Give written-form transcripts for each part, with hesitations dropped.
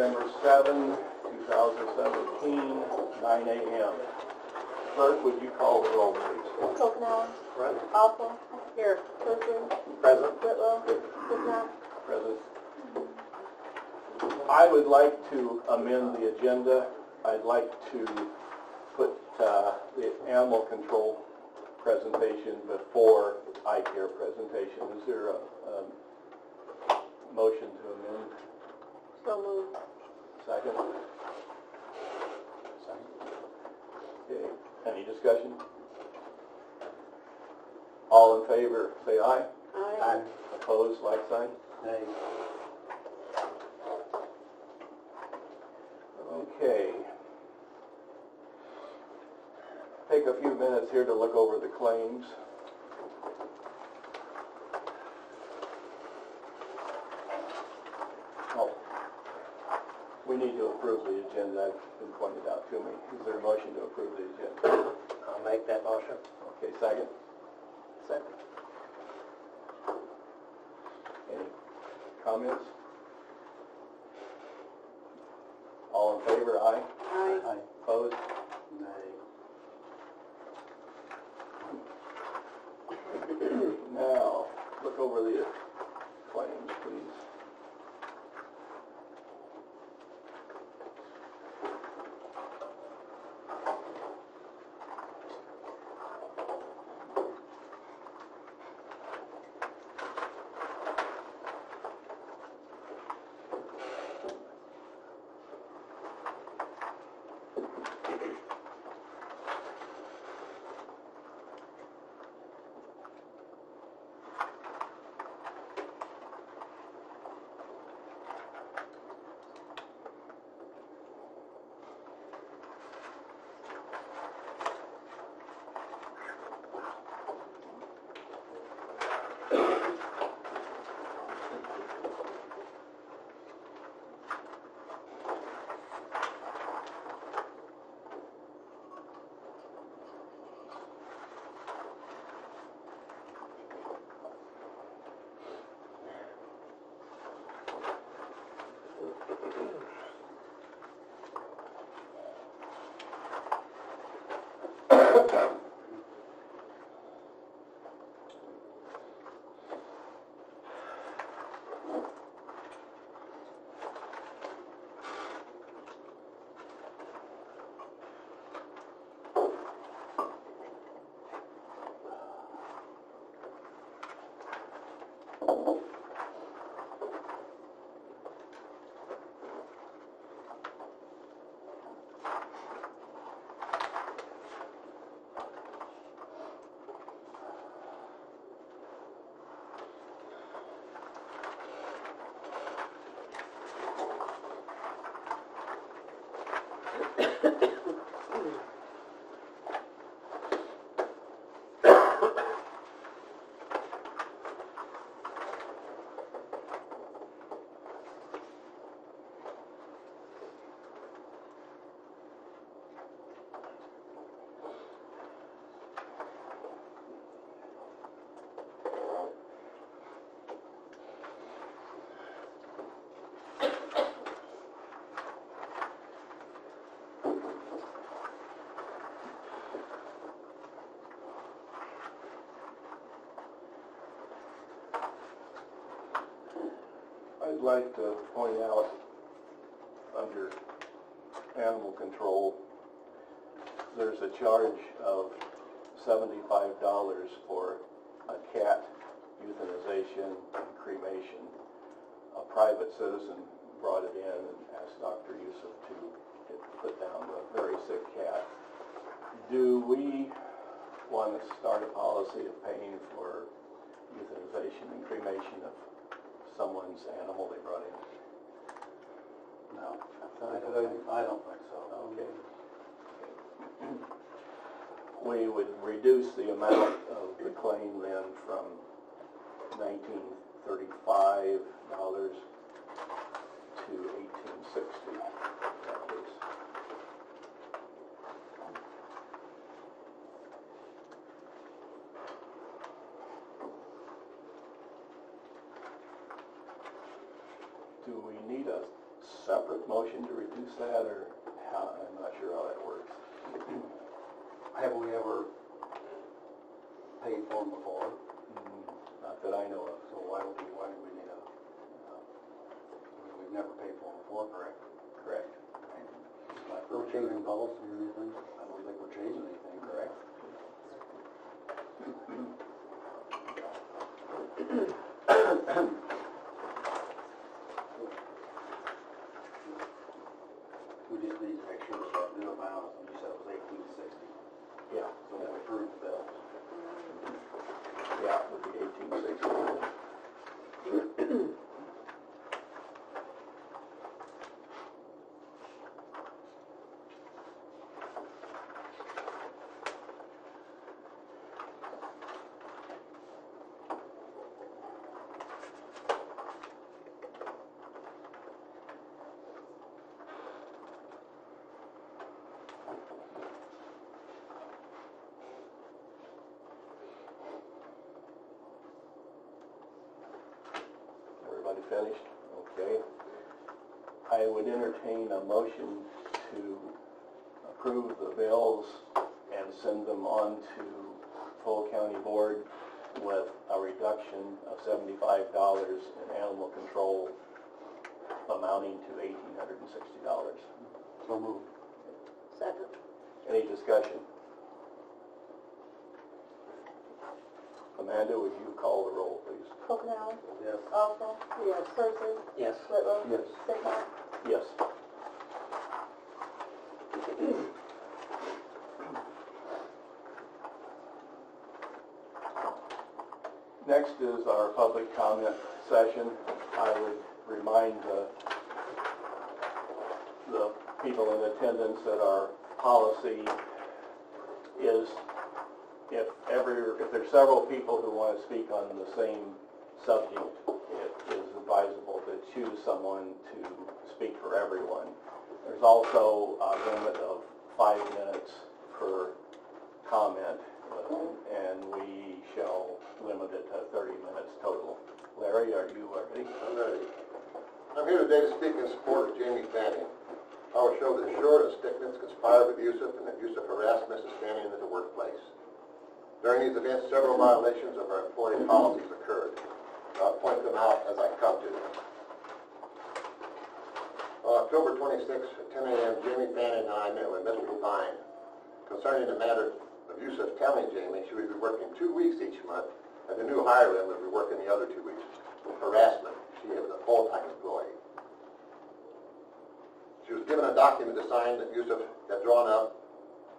November 7, 2017, 9 a.m. Clerk, would you call the roll, please? Schopenhauer. Present. Alpha. Here. Kirkland. Present. Whitlow. Kuzma. Present. I would like to amend the agenda. I'd like to put the animal control presentation before eye care presentation. Is there a motion to amend? So moved. Second? Second. Okay. Any discussion? All in favor, say aye. Aye. Opposed, like sign? Nay. Okay. Take a few minutes here to look over the claims. Oh, we need to approve the agenda. It's been pointed out to me. Is there a motion to approve the agenda? I'll make that motion. Okay, second? Second. Any comments? All in favor, aye? Aye. Opposed? Nay. Now, look over the claims, please. I'd like to point out under animal control, there's a charge of $75 for a cat euthanization and cremation. A private citizen brought it in and asked Dr. Yusuf to put down the very sick cat. Do we want to start a policy of paying for euthanization and cremation of someone's animal they brought in? No, I don't think so. Okay. We would reduce the amount of the claim then from $1935 to $1860. Do we need a separate motion to reduce that, or how? I'm not sure how that works. Have we ever paid for them before? Not that I know of. So why do we need a, we've never paid for them before, correct? Correct. We're changing policy or anything? I don't think we're changing anything, correct? We just need to make sure that that new amount, you said it was $18.60. Yeah. So we approved the bill. Yeah, it would be 1860. Everybody finished? Okay. I would entertain a motion to approve the bills and send them on to full county board with a reduction of $75 in animal control amounting to $1,860. So moved. Second. Any discussion? Amanda, would you call the roll, please? Omenauer. Yes. Alsop. Yes. Hersing. Yes. Whitlow. Yes. Sitnak. Yes. Next is our public comment session. I would remind the people in attendance that our policy is if there's several people who want to speak on the same subject, it is advisable to choose someone to speak for everyone. There's also a limit of 5 minutes per comment, and we shall limit it to 30 minutes total. Larry, are you ready? I'm ready. I'm here today to speak in support of Jamie Fanning. I will show that Short and Sticknitz conspired with Yusuf and that Yusuf harassed Mrs. Fanning at the workplace. During these events, several violations of our employee policies occurred. I'll point them out as I come to them. On October 26th at 10 a.m., Jamie Fanning and I met with Mr. Devine concerning the matter of Yusuf telling Jamie she would be working 2 weeks each month and the new hire would be working the other 2 weeks. Harassment. She was a full-time employee. She was given a document to sign that Yusuf had drawn up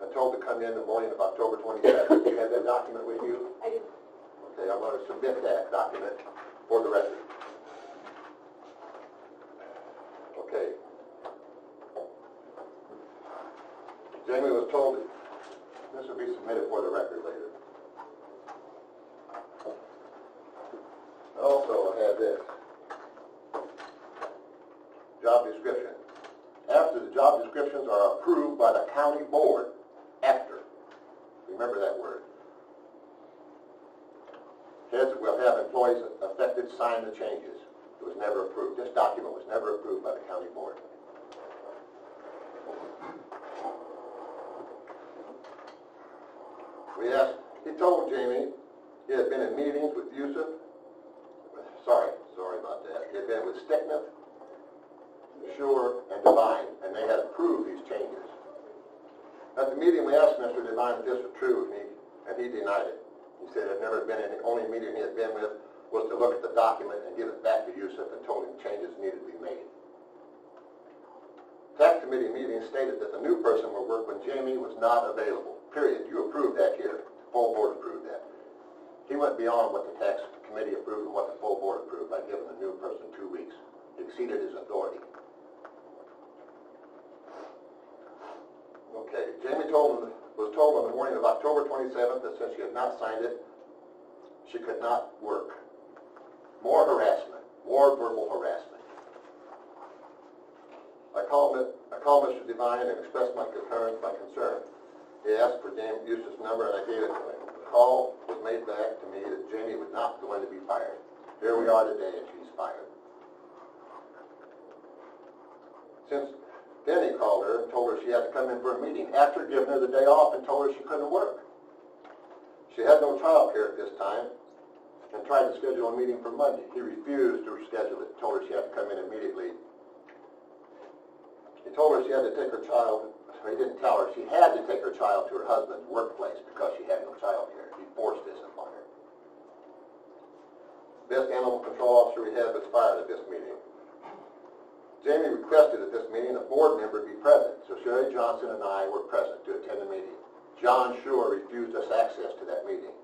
and told to come in the morning of October 27th. Do you have that document with you? I do. Okay, I'm going to submit that document for the record. Okay. Jamie was told that this will be submitted for the record later. Also, I have this. Job description. After the job descriptions are approved by the county board, after. Remember that word. Heads will have employees affected sign the changes. It was never approved. This document was never approved by the county board. He told Jamie he had been in meetings with Yusuf. Sorry about that. He had been with Sticknitz, Sure, and Devine, and they had approved these changes. At the meeting, we asked Mr. Devine if this was true, and he denied it. He said it had never been in the only meeting he had been with was to look at the document and give it back to Yusuf and told him changes needed to be made. Tax committee meeting stated that the new person would work when Jamie was not available. Period. You approved that here. The full board approved that. He went beyond what the tax committee approved and what the full board approved by giving the new person 2 weeks. He exceeded his authority. Okay, Jamie was told on the morning of October 27th that since she had not signed it, she could not work. More harassment, more verbal harassment. I called Mr. Devine and expressed my concern. He asked for Jamie Yusuf's number and I gave it to him. The call was made back to me that Jamie was not going to be fired. Here we are today and she's fired. Since then he called her and told her she had to come in for a meeting after giving her the day off and told her she couldn't work. She had no child care at this time and tried to schedule a meeting for Monday. He refused to schedule it, told her she had to come in immediately. He told her she had to take her child, he didn't tell her, she had to take her child to her husband's workplace because she had no child care. He forced this upon her. Best animal control officer we have was fired at this meeting. Jamie requested at this meeting a board member be present, so Sherry Johnson and I were present to attend the meeting. John Shore refused us access to that meeting.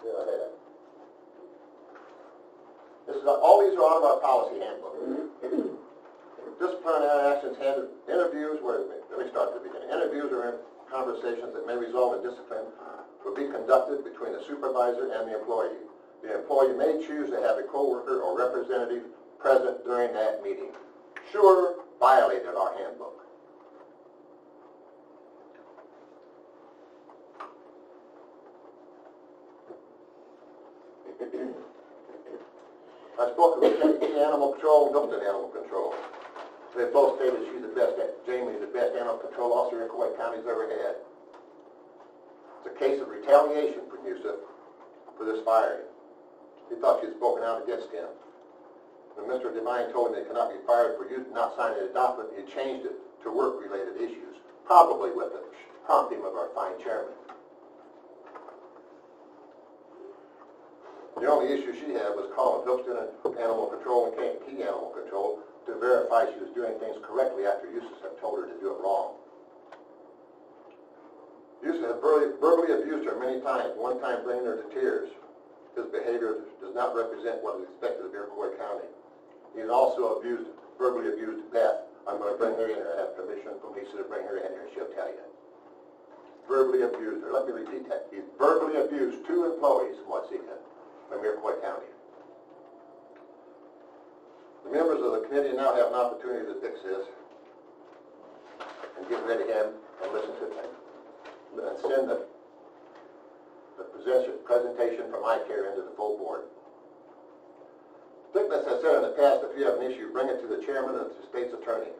Go ahead. All these are out of our policy handbook. Disciplinary actions handled, interviews, let me start at the beginning. Interviews or conversations that may result in discipline will be conducted between the supervisor and the employee. The employee may choose to have a co-worker or representative present during that meeting. Sure violated our handbook. I spoke with Kentucky Animal Control and Hilton Animal Control. They both stated she's the best, Jamie's the best animal control officer Iroquois County's ever had. It's a case of retaliation for Yusuf for this firing. He thought she had spoken out against him. When Mr. Devine told him they cannot be fired for not signing a document, he changed it to work-related issues, probably with the prompting of our fine chairman. The only issue she had was calling Hoopston Animal Control and Key Animal Control to verify she was doing things correctly after Yusuf had told her to do it wrong. Yusuf had verbally abused her many times, one time bringing her to tears. His behavior does not represent what is expected of Iroquois County. He has also verbally abused Beth. I'm going to bring her in here. I have permission from Lisa to bring her in here, and she'll tell you. Verbally abused her. Let me repeat that. He's verbally abused 2 employees from Watsika, from Iroquois County. The members of the committee now have an opportunity to fix this and get rid of him and listen to him and send the presentation from ICARE into the full board. Thickness has said in the past, if you have an issue, bring it to the chairman and the state's attorney.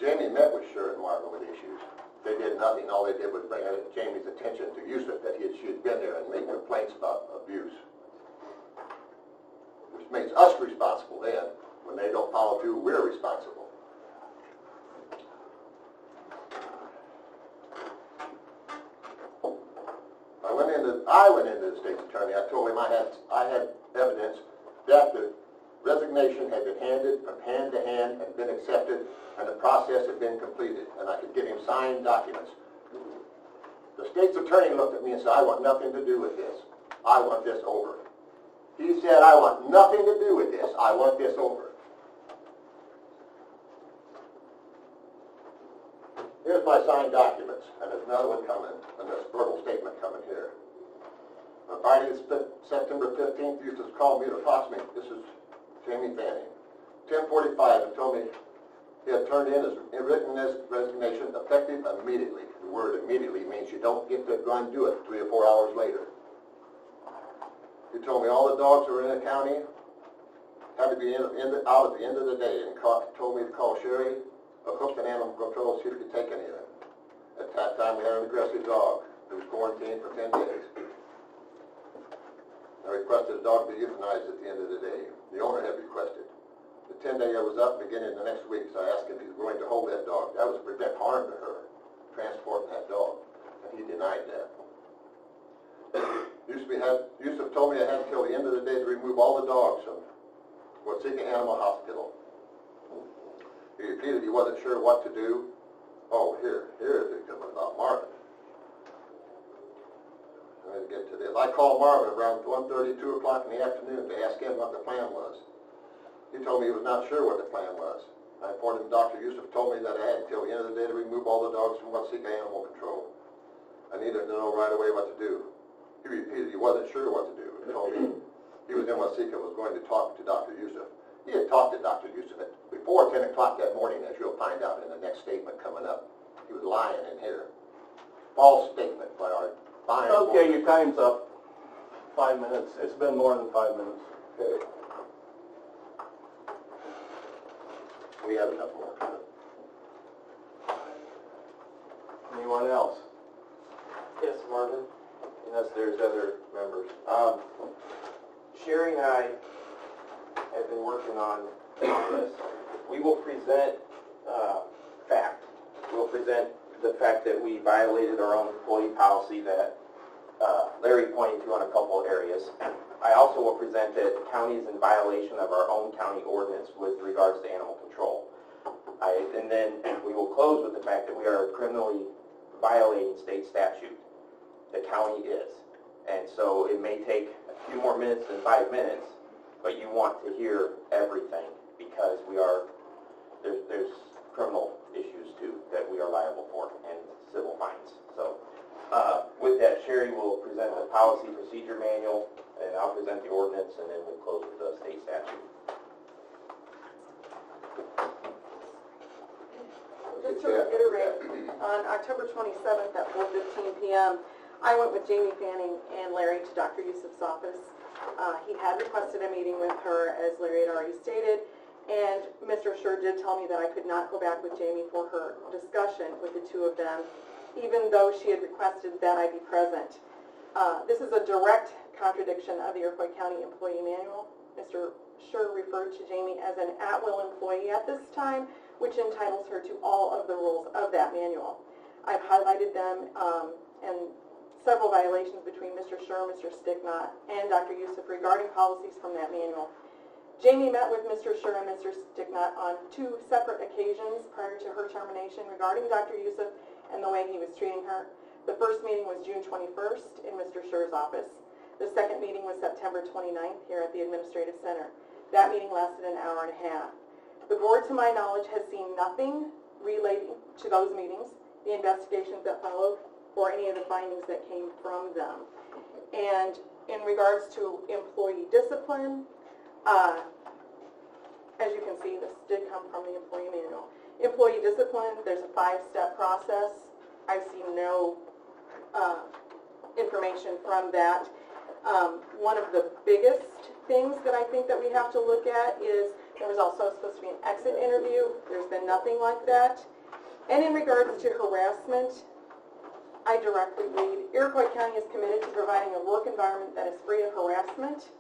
Jamie met with Sher and Marvin with issues. They did nothing. All they did was bring Jamie's attention to Yusuf that she had been there and made complaints about abuse, which makes us responsible then. When they don't follow through, we're responsible. I went into the state's attorney. I told him I had evidence that the resignation had been handed from hand to hand and been accepted, and the process had been completed, and I could get him signed documents. The state's attorney looked at me and said, I want nothing to do with this. I want this over. He said, I want nothing to do with this. I want this over. Here's my signed documents, and there's another one coming, and this verbal statement coming here. On Friday, September 15th, Eustace called me to approximate. This is Jamie Fanning. 10:45, and told me he had turned in his written resignation effective immediately. The word immediately means you don't get to go and do it 3 or 4 hours later. He told me all the dogs that were in the county had to be out at the end of the day, and told me to call Sherry of Hoopston Animal Control, see if he could take any of it. At that time, we had an aggressive dog who was quarantined for 10 days. I requested the dog be euthanized at the end of the day. The owner had requested. The 10-day was up beginning the next week, so I asked him if he was going to hold that dog. That was to prevent harm to her, transporting that dog, and he denied that. Yusuf told me I had until the end of the day to remove all the dogs from Watsika Animal Hospital. He repeated he wasn't sure what to do. Oh, here is it coming about Marvin. I'm going to get to this. I called Marvin around 1:30, 2 o'clock in the afternoon to ask him what the plan was. He told me he was not sure what the plan was. I informed him Dr. Yusuf told me that I had until the end of the day to remove all the dogs from Watsika Animal Control. I needed to know right away what to do. He repeated he wasn't sure what to do. He told me he was in Watsika and was going to talk to Dr. Yusuf. He had talked to Dr. Yusuf before 10 o'clock that morning, as you'll find out in the next statement coming up. He was lying in here. False statement by our fine. Okay, your time's up. 5 minutes. It's been more than 5 minutes. Okay. We have enough more. Anyone else? Yes, Marvin, unless there's other members. Sherry and I have been working on this. We will present fact. We'll present the fact that we violated our own employee policy that Larry pointed to on a couple of areas. I also will present that the county is in violation of our own county ordinance with regards to animal control. And then we will close with the fact that we are criminally violating state statute. The county is. And so it may take a few more minutes than 5 minutes, but you want to hear everything because there's criminal issues too that we are liable for and civil fines. So with that, Sherry will present the policy procedure manual and I'll present the ordinance and then we'll close with the state statute. Just to reiterate, on October 27th at 4:15 p.m., I went with Jamie Fanning and Larry to Dr. Yusuf's office. He had requested a meeting with her, as Larry had already stated, and Mr. Scher did tell me that I could not go back with Jamie for her discussion with the two of them, even though she had requested that I be present. This is a direct contradiction of the Iroquois County Employee Manual. Mr. Scher referred to Jamie as an at-will employee at this time, which entitles her to all of the rules of that manual. I've highlighted them and several violations between Mr. Scher, Mr. Sticknot, and Dr. Yusuf regarding policies from that manual. Jamie met with Mr. Scher and Mr. Sticknot on 2 separate occasions prior to her termination regarding Dr. Yusuf and the way he was treating her. The first meeting was June 21st in Mr. Scher's office. The second meeting was September 29th here at the Administrative Center. That meeting lasted an hour and a half. The board, to my knowledge, has seen nothing relating to those meetings, the investigations that followed, or any of the findings that came from them. And in regards to employee discipline, as you can see, this did come from the employee manual. Employee discipline, there's a 5-step process. I've seen no information from that. One of the biggest things that I think that we have to look at is there was also supposed to be an exit interview. There's been nothing like that. And in regards to harassment, I directly read, Iroquois County is committed to providing a work environment that is free of harassment.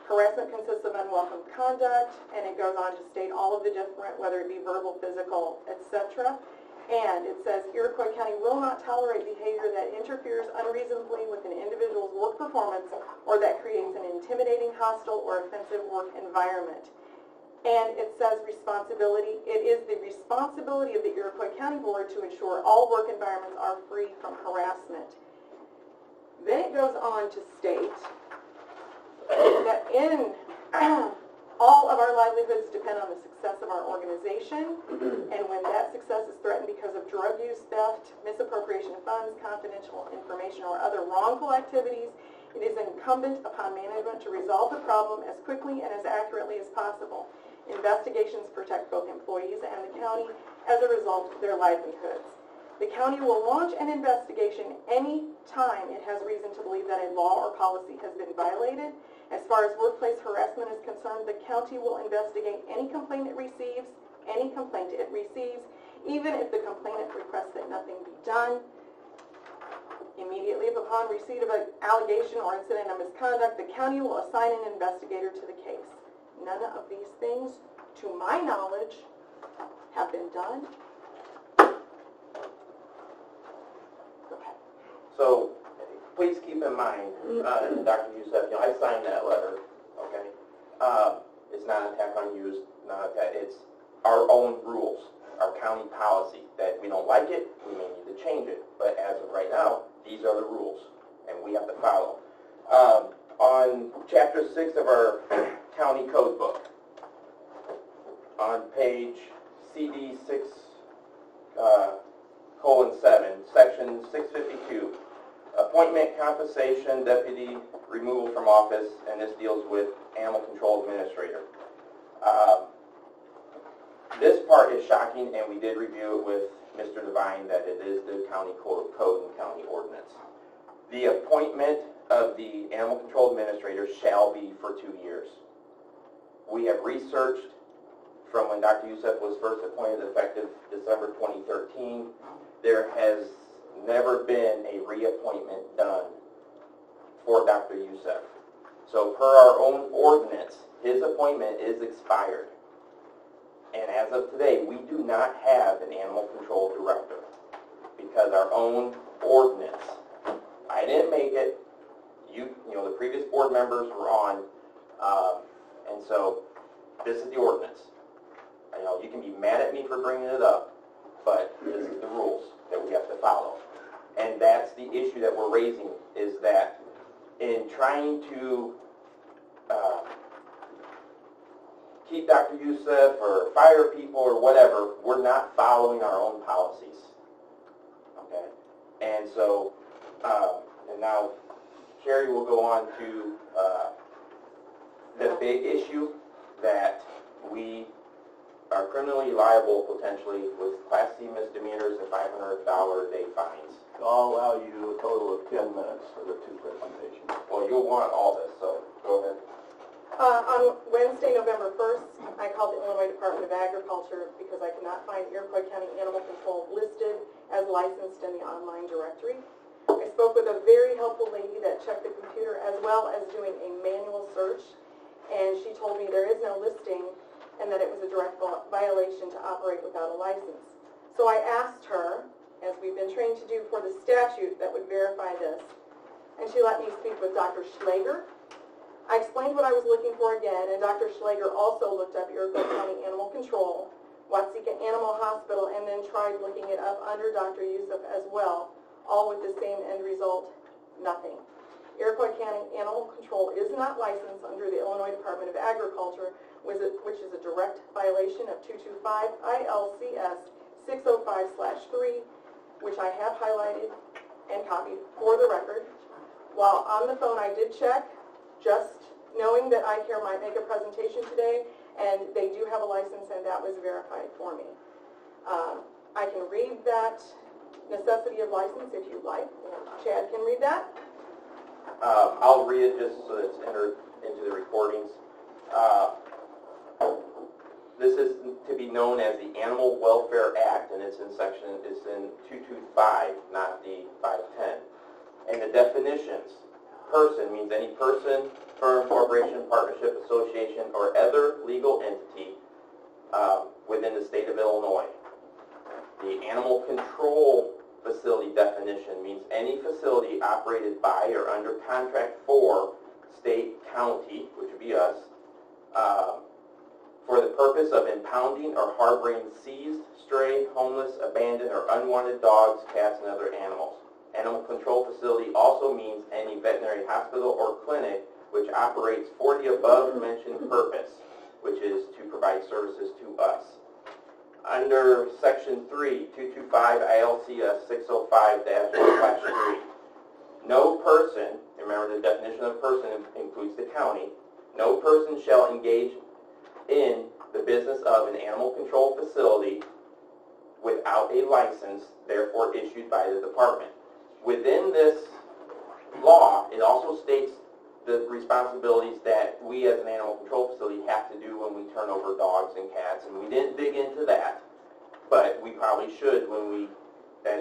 Harassment consists of unwelcome conduct, and it goes on to state all of the different, whether it be verbal, physical, etc. And it says, Iroquois County will not tolerate behavior that interferes unreasonably with an individual's work performance or that creates an intimidating, hostile, or offensive work environment. And it says responsibility. It is the responsibility of the Iroquois County Board to ensure all work environments are free from harassment. Then it goes on to state that in all of our livelihoods depend on the success of our organization, and when that success is threatened because of drug use, theft, misappropriation of funds, confidential information, or other wrongful activities, it is incumbent upon management to resolve the problem as quickly and as accurately as possible. Investigations protect both employees and the county as a result of their livelihoods. The county will launch an investigation any time it has reason to believe that a law or policy has been violated. As far as workplace harassment is concerned, the county will investigate any complaint it receives, even if the complainant requests that nothing be done. Immediately upon receipt of an allegation or incident of misconduct, the county will assign an investigator to the case. None of these things, to my knowledge, have been done. Okay. So please keep in mind, Dr. Yusuf, I signed that letter, okay? It's not an attack on you, it's our own rules, our county policy, that we don't like it, we may need to change it, but as of right now, these are the rules, and we have to follow. On Chapter 6 of our county code book, on page CD 6:7, section 652, appointment, compensation, deputy, removal from office, and this deals with animal control administrator. This part is shocking, and we did review it with Mr. Devine that it is the county code and county ordinance. The appointment of the animal control administrator shall be for 2 years. We have researched from when Dr. Youssef was first appointed effective December 2013, there has never been a reappointment done for Dr. Youssef. So per our own ordinance, his appointment is expired. And as of today, we do not have an animal control director because our own ordinance, I didn't make it, you know, the previous board members were on, and so this is the ordinance. You know, you can be mad at me for bringing it up, but this is the rules that we have to follow. And that's the issue that we're raising, is that in trying to keep Dr. Youssef or fire people or whatever, we're not following our own policies. Okay? And so, and now Sherry will go on to the big issue that we are criminally liable potentially with Class C misdemeanors and $500 a day fines. I'll allow you a total of 10 minutes for the two presentations. Well, you'll want all this, so go ahead. On Wednesday, November 1st, I called the Illinois Department of Agriculture because I could not find Iroquois County Animal Control listed as licensed in the online directory. I spoke with a very helpful lady that checked the computer as well as doing a manual search, and she told me there is no listing and that it was a direct violation to operate without a license. So I asked her, as we've been trained to do for the statute that would verify this, and she let me speak with Dr. Schlager. I explained what I was looking for again, and Dr. Schlager also looked up Iroquois County Animal Control, Watsika Animal Hospital, and then tried looking it up under Dr. Youssef as well, all with the same end result, nothing. Iroquois County Animal Control is not licensed under the Illinois Department of Agriculture, which is a direct violation of 225 ILCS 605/3, which I have highlighted and copied for the record. While on the phone, I did check, just knowing that iCare might make a presentation today, and they do have a license, and that was verified for me. I can read that necessity of license if you'd like. Chad can read that. I'll read it just so it's entered into the recordings. This is to be known as the Animal Welfare Act, and it's in 225, not the 510. And the definitions: person means any person, firm, corporation, partnership, association, or other legal entity within the state of Illinois. The animal control facility definition means any facility operated by or under contract for state, county, which would be us, for the purpose of impounding or harboring seized, stray, homeless, abandoned, or unwanted dogs, cats, and other animals. Animal control facility also means any veterinary hospital or clinic which operates for the above-mentioned purpose, which is to provide services to us. Under Section 3, 225 ILCS 605-1/3, no person, remember the definition of person includes the county, no person shall engage in the business of an animal control facility without a license, therefore issued by the department. Within this law, it also states the responsibilities that we as an animal control facility have to do when we turn over dogs and cats, and we didn't dig into that, but we probably should as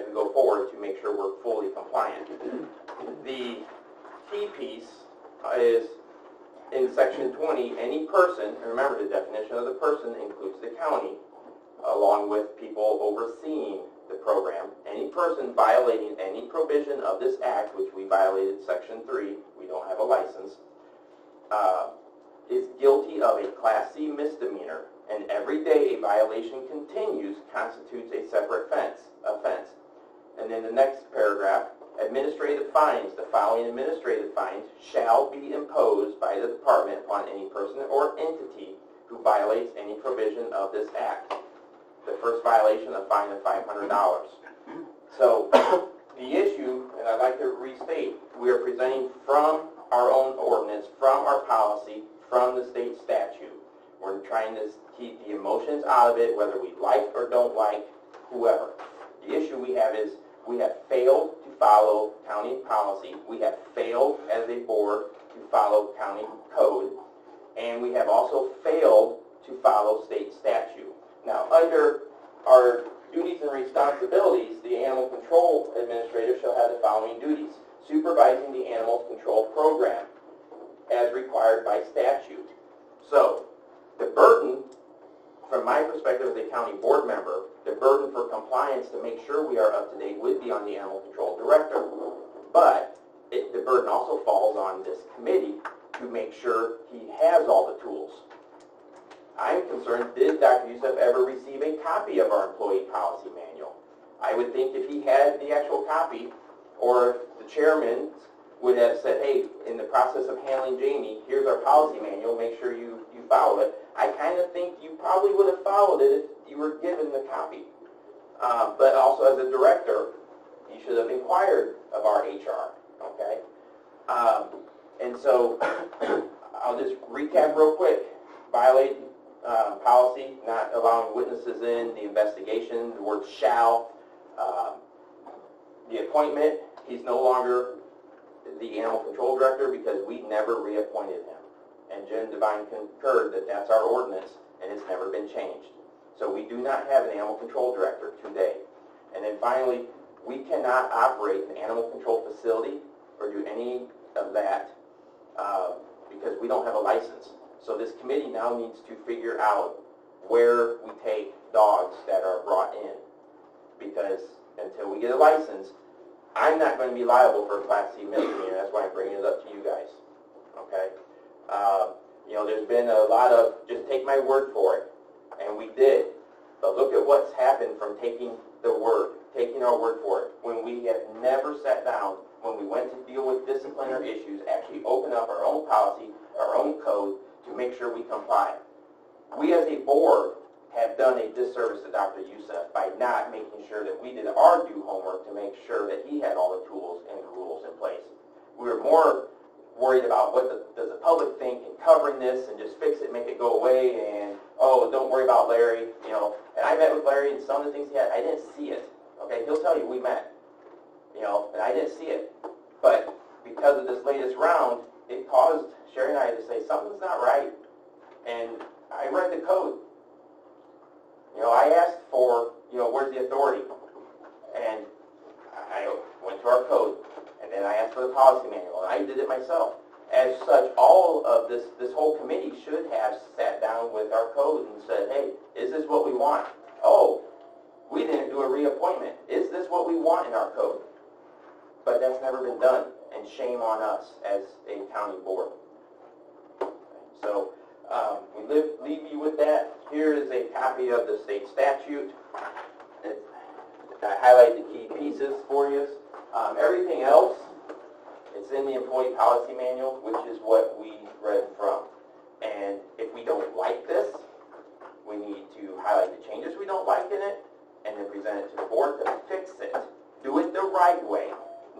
we go forward to make sure we're fully compliant. The key piece is in Section 20, any person, and remember the definition of the person includes the county, along with people overseeing the program. Any person violating any provision of this act, which we violated Section 3, we don't have a license, is guilty of a Class C misdemeanor, and every day a violation continues constitutes a separate offense. And then the next paragraph, administrative fines. The following administrative fines shall be imposed by the department upon any person or entity who violates any provision of this act. The first violation, a fine of $500. So the issue, and I'd like to restate, we are presenting from our own ordinance, from our policy, from the state statute. We're trying to keep the emotions out of it, whether we like or don't like whoever. The issue we have is we have failed to follow county policy. We have failed as a board to follow county code. And we have also failed to follow state statute. Now, under our duties and responsibilities, the animal control administrator shall have the following duties: supervising the animal control program as required by statute. So, the burden, from my perspective as a county board member, the burden for compliance to make sure we are up to date would be on the animal control director. But the burden also falls on this committee to make sure he has all the tools. I'm concerned, did Dr. Youssef ever receive a copy of our employee policy manual? I would think if he had the actual copy, or if the chairman would have said, hey, in the process of handling Jamie, here's our policy manual, make sure you follow it. I kind of think you probably would have followed it if you were given the copy. But also as a director, you should have inquired of our HR, okay? And so, I'll just recap real quick. Violate policy, not allowing witnesses in, the investigation, the word shall. The appointment, he's no longer the animal control director because we never reappointed him. And Jim Devine concurred that that's our ordinance and it's never been changed. So we do not have an animal control director today. And then finally, we cannot operate an animal control facility or do any of that because we don't have a license. So this committee now needs to figure out where we take dogs that are brought in, because until we get a license, I'm not going to be liable for a Class C misdemeanor. That's why I'm bringing it up to you guys. Okay? You know, there's been a lot of just take my word for it, and we did. But look at what's happened from taking our word for it, when we have never sat down, when we went to deal with disciplinary issues, actually open up our own policy, our own code, to make sure we comply. We as a board have done a disservice to Dr. Youssef by not making sure that we did our due homework to make sure that he had all the tools and the rules in place. We were more worried about what does the public think in covering this and just fix it, make it go away, and oh, don't worry about Larry, you know. And I met with Larry, and some of the things he had, I didn't see it. Okay, he'll tell you we met, you know, and I didn't see it. But because of this latest round, it caused Sherry and I to say something's not right. And I read the code. You know, I asked for, you know, where's the authority? And I went to our code, and then I asked for the policy manual, and I did it myself. As such, all of this whole committee should have sat down with our code and said, hey, is this what we want? Oh, we didn't do a reappointment. Is this what we want in our code? But that's never been done, and shame on us as a county board. So we leave you with that. Here is a copy of the state statute. I highlight the key pieces for you. Everything else, it's in the employee policy manual, which is what we read from. And if we don't like this, we need to highlight the changes we don't like in it, and then present it to the board to fix it. Do it the right way,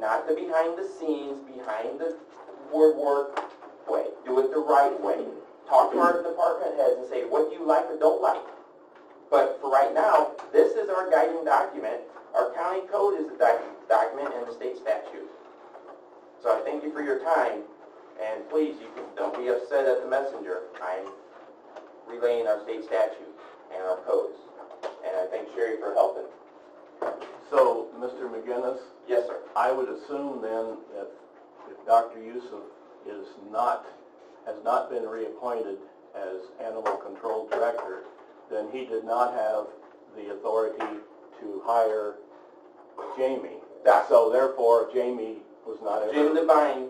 not the behind the scenes, behind the board work way. Do it the right way. Talk to our department heads and say, what do you like or don't like? But for right now, this is our guiding document. Our county code is the document and the state statute. So I thank you for your time, and please, don't be upset at the messenger. I'm relaying our state statute and our codes. And I thank Sherry for helping. So, Mr. McGinnis, Yes, sir. I would assume then that if Dr. Youssef has not been reappointed as animal control director, then he did not have the authority to hire Jamie. So therefore, Jamie was not ever... Jim Devine,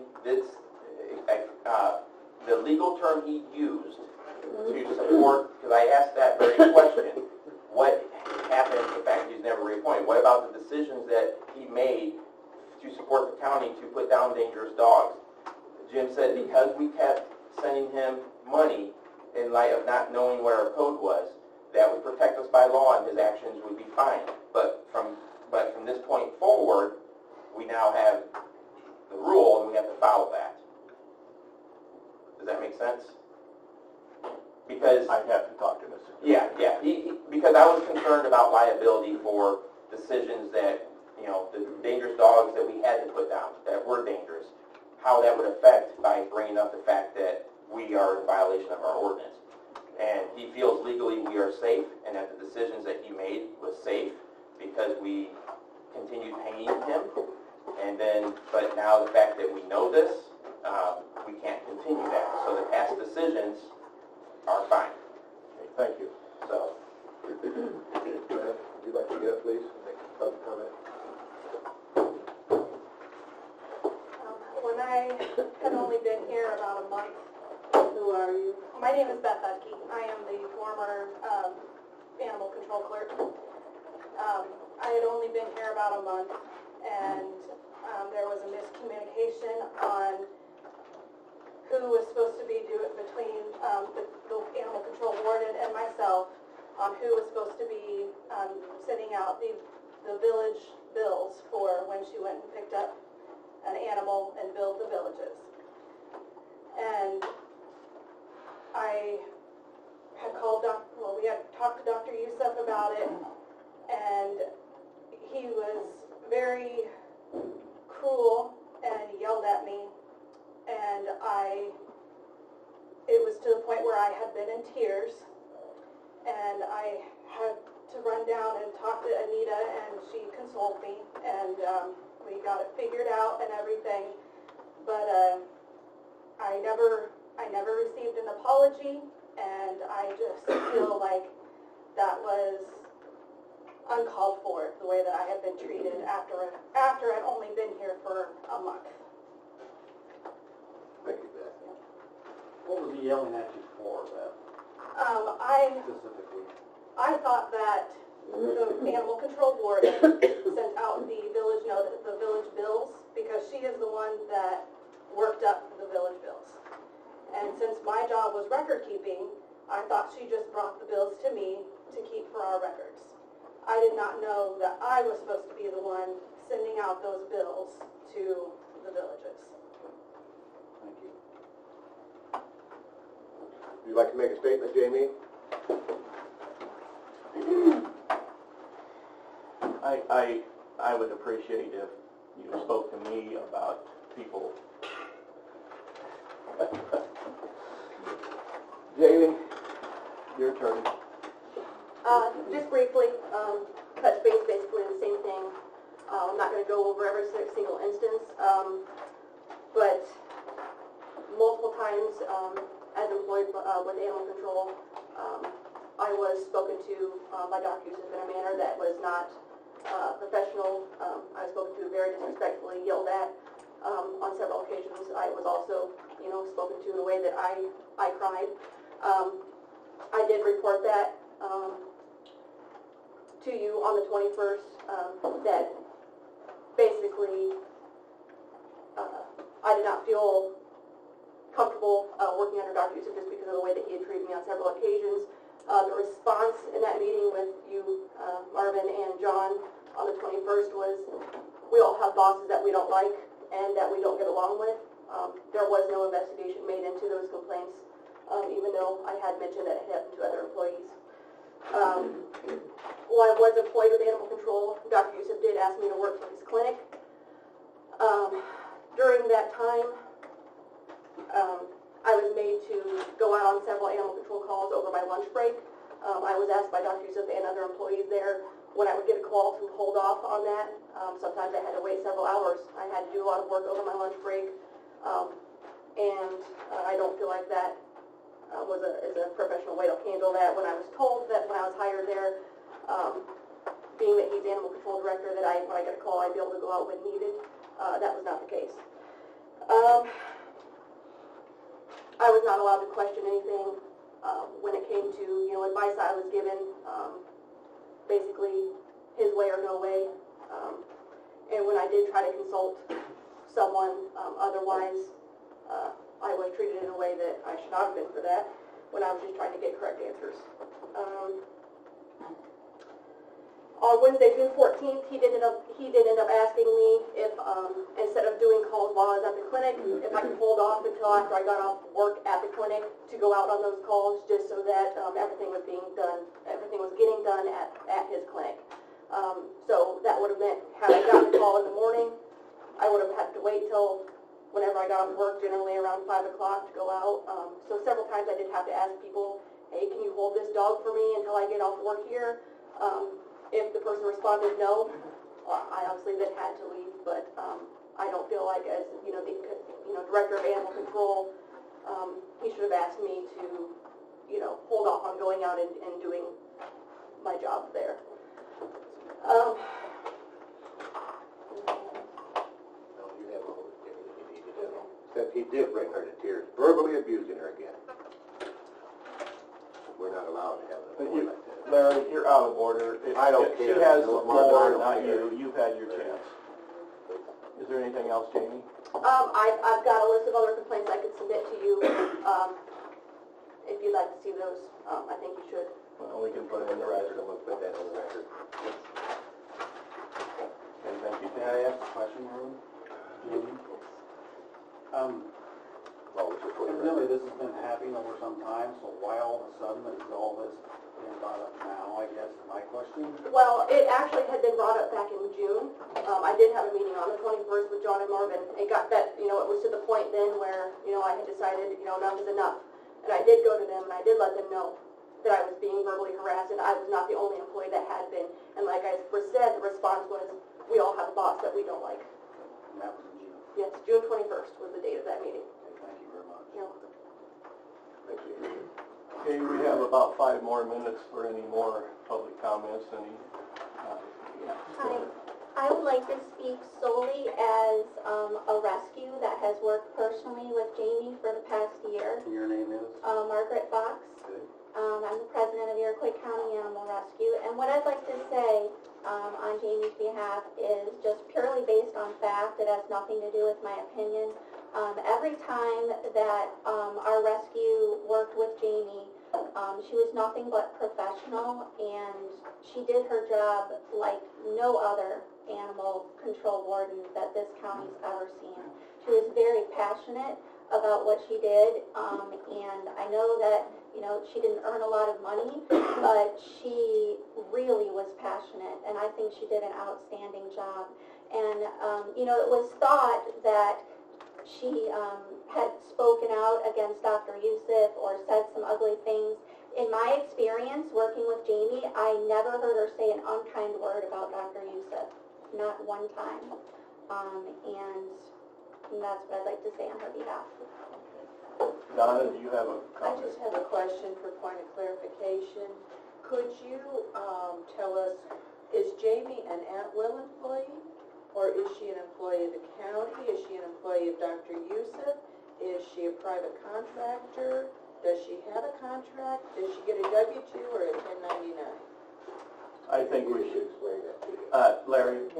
the legal term he used to support, because I asked that very question, what happened to the fact he's never reappointed? What about the decisions that he made to support the county to put down dangerous dogs? Jim said because we kept sending him money in light of not knowing what our code was, that would protect us by law and his actions would be fine. But from this point forward, we now have the rule and we have to follow that. Does that make sense? Because I'd have to talk to Mr. yeah. Because I was concerned about liability for decisions that, you know, the dangerous dogs that we had to put down, that were dangerous, how that would affect by bringing up the fact that we are in violation of our ordinance. And he feels legally we are safe, and that the decisions that he made was safe because we continued paying him. And then, but now the fact that we know this, we can't continue that. So the past decisions are fine. Okay, thank you. So, Would you like to get up, please, and make a public comment? When I had only been here about a month. Who are you? My name is Beth Udke. I am the former animal control clerk. I had only been here about a month, and there was a miscommunication on who was supposed to be doing between the animal control warden and myself on who was supposed to be sending out the village bills for when she went and picked up an animal and billed the villages. And I had called we had talked to Dr. Youssef about it, and he was very cruel and yelled at me, and it was to the point where I had been in tears, and I had to run down and talk to Anita, and she consoled me, and we got it figured out and everything, but I never received an apology, and I just feel like that was uncalled for, the way that I had been treated after I'd only been here for a month. Thank you, Beth. What was he yelling at you for, Beth, specifically? I thought that the animal control warden sent out the village bills, because she is the one that worked up the village bills. And since my job was record keeping, I thought she just brought the bills to me to keep for our records. I did not know that I was supposed to be the one sending out those bills to the villages. Thank you. Would you like to make a statement, Jamie? I would appreciate if you spoke to me about people. Jamie, your turn. Just briefly, touch base, basically the same thing. I'm not going to go over every single instance, but multiple times as employed with animal control, I was spoken to by Dr. Youssef in a manner that was not professional. I was spoken to very disrespectfully, yelled at on several occasions. I was also, spoken to in a way that I cried. I did report that to you on the 21st, that basically I did not feel comfortable working under Dr. Youssef just because of the way that he had treated me on several occasions. The response in that meeting with you, Marvin and John, on the 21st was, we all have bosses that we don't like and that we don't get along with. There was no investigation made into those complaints, even though I had mentioned that it happened to other employees. While I was employed with animal control, Dr. Youssef did ask me to work for his clinic. During that time, I was made to go out on several animal control calls over my lunch break. I was asked by Dr. Youssef and other employees there when I would get a call to hold off on that. Sometimes I had to wait several hours. I had to do a lot of work over my lunch break, and I don't feel like that is a professional way to handle that. When I was told that when I was hired there, being that he's animal control director, that when I get a call I'd be able to go out when needed, that was not the case. I was not allowed to question anything when it came to, advice I was given, basically his way or no way. And when I did try to consult someone otherwise, I was treated in a way that I should not have been for that, when I was just trying to get correct answers. On Wednesday, June 14th, he did end up asking me if, instead of doing calls while I was at the clinic, if I could hold off until after I got off work at the clinic to go out on those calls, just so that everything was getting done at his clinic. So that would have meant, had I gotten a call in the morning, I would have had to wait till whenever I got off work, generally around 5 o'clock, to go out. So several times I did have to ask people hey, can you hold this dog for me until I get off work here? If the person responded no, I obviously then had to leave, but I don't feel like as, the director of animal control, he should have asked me to, hold off on going out and doing my job there. No, you have all the things that you need to do. Except he did bring her to tears, verbally abusing her again. We're not allowed to have an employee like that. Larry, you're out of order. I don't She care. has the No, Martha, I floor, don't not care. you. You've had your chance. Is there anything else, Jamie? I've got a list of other complaints I could submit to you. If you'd like to see those, I think you should. Well, we can put it in the record. We'll put that on the record. Okay, thank you. May I ask a question, Marvin? Jamie? Well, it's just for the record. Evidently this has been happening over some time, so why all of a sudden is all this being brought up now, I guess, is my question? Well, it actually had been brought up back in June. I did have a meeting on the 21st with John and Marvin. It got that, it was to the point then where, I had decided, enough is enough. And I did go to them and I did let them know that I was being verbally harassed and I was not the only employee that had been. And like I said, the response was, we all have a boss that we don't like. And that was in June. Yes, June 21st was the date of that meeting. Okay, thank you very much. You're welcome. Thank you. Okay, we have about 5 more minutes for any more public comments. Any? Yeah. Hi, I would like to speak solely as a rescue that has worked personally with Jamie for the past year. And your name is? Margaret Fox. Okay. I'm the president of Iroquois County Animal Rescue. And what I'd like to say on Jamie's behalf is just purely based on fact. It has nothing to do with my opinion. Every time that our rescue worked with Jamie, she was nothing but professional, and she did her job like no other animal control warden that this county's ever seen. She was very passionate about what she did, and I know that, she didn't earn a lot of money, but she really was passionate, and I think she did an outstanding job. And, it was thought that she had spoken out against Dr. Youssef or said some ugly things. In my experience working with Jamie, I never heard her say an unkind word about Dr. Youssef, not one time. And that's what I'd like to say on her behalf. Donna, do you have a I comment? just have a question for point of clarification. Could you tell us, is Jamie an at-will employee, or is she an employee of the county? Is she an employee of Dr. Youssef? Is she a private contractor? Does she have a contract? Does she get a W-2 or a 1099? I think we You should, explain that to you. Larry,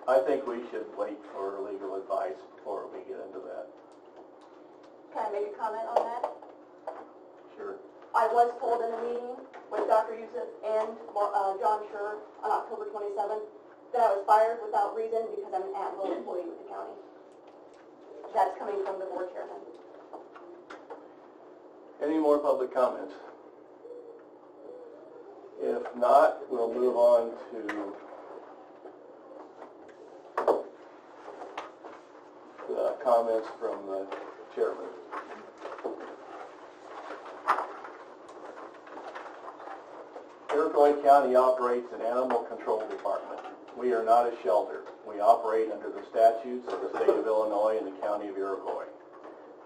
I think we should wait for legal advice before we get into that. Can I make a comment on that? Sure. I was told in a meeting with Dr. Youssef and John Schur on October 27th that I was fired without reason because I'm an at-will employee with the county. That's coming from the board chairman. Any more public comments? If not, we'll move on to the comments from the chairman. Iroquois County operates an animal control department. We are not a shelter. We operate under the statutes of the state of Illinois and the county of Iroquois.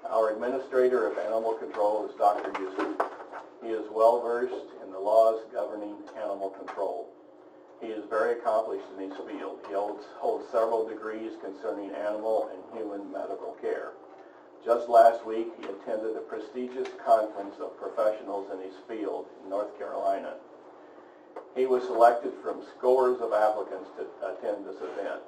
Our administrator of animal control is Dr. Youssef. He is well versed in the laws governing animal control. He is very accomplished in his field. He holds several degrees concerning animal and human medical care. Just last week, he attended a prestigious conference of professionals in his field in North Carolina. He was selected from scores of applicants to attend this event.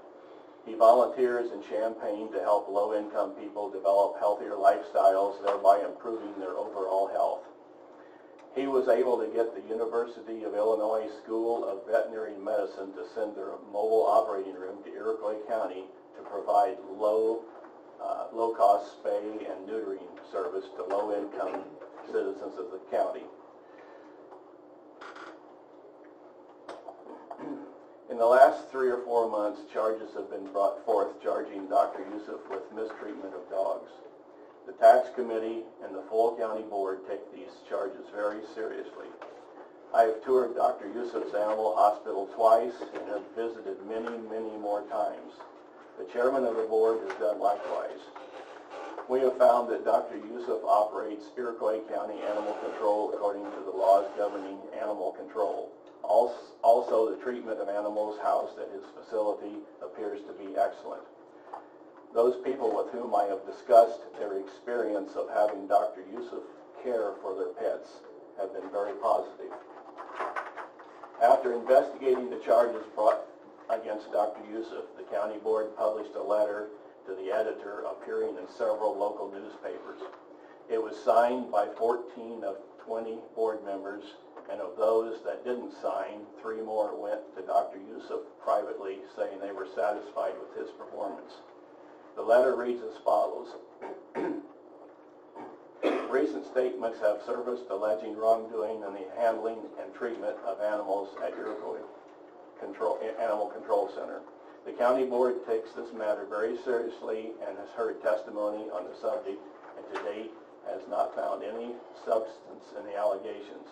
He volunteers in Champaign to help low-income people develop healthier lifestyles, thereby improving their overall health. He was able to get the University of Illinois School of Veterinary Medicine to send their mobile operating room to Iroquois County to provide low-cost spay and neutering service to low-income citizens of the county. In the last 3 or 4 months, charges have been brought forth charging Dr. Youssef with mistreatment of dogs. The tax committee and the full county board take these charges very seriously. I have toured Dr. Yusuf's animal hospital twice and have visited many, many more times. The chairman of the board has done likewise. We have found that Dr. Yusuf operates Iroquois County Animal Control according to the laws governing animal control. Also, the treatment of animals housed at his facility appears to be excellent. Those people with whom I have discussed their experience of having Dr. Yusuf care for their pets have been very positive. After investigating the charges brought against Dr. Yusuf, the county board published a letter to the editor appearing in several local newspapers. It was signed by 14 of 20 board members, and of those that didn't sign, 3 more went to Dr. Yusuf privately saying they were satisfied with his performance. The letter reads as follows. Recent statements have surfaced alleging wrongdoing in the handling and treatment of animals at Iroquois Animal Control Center. The county board takes this matter very seriously and has heard testimony on the subject, and to date has not found any substance in the allegations.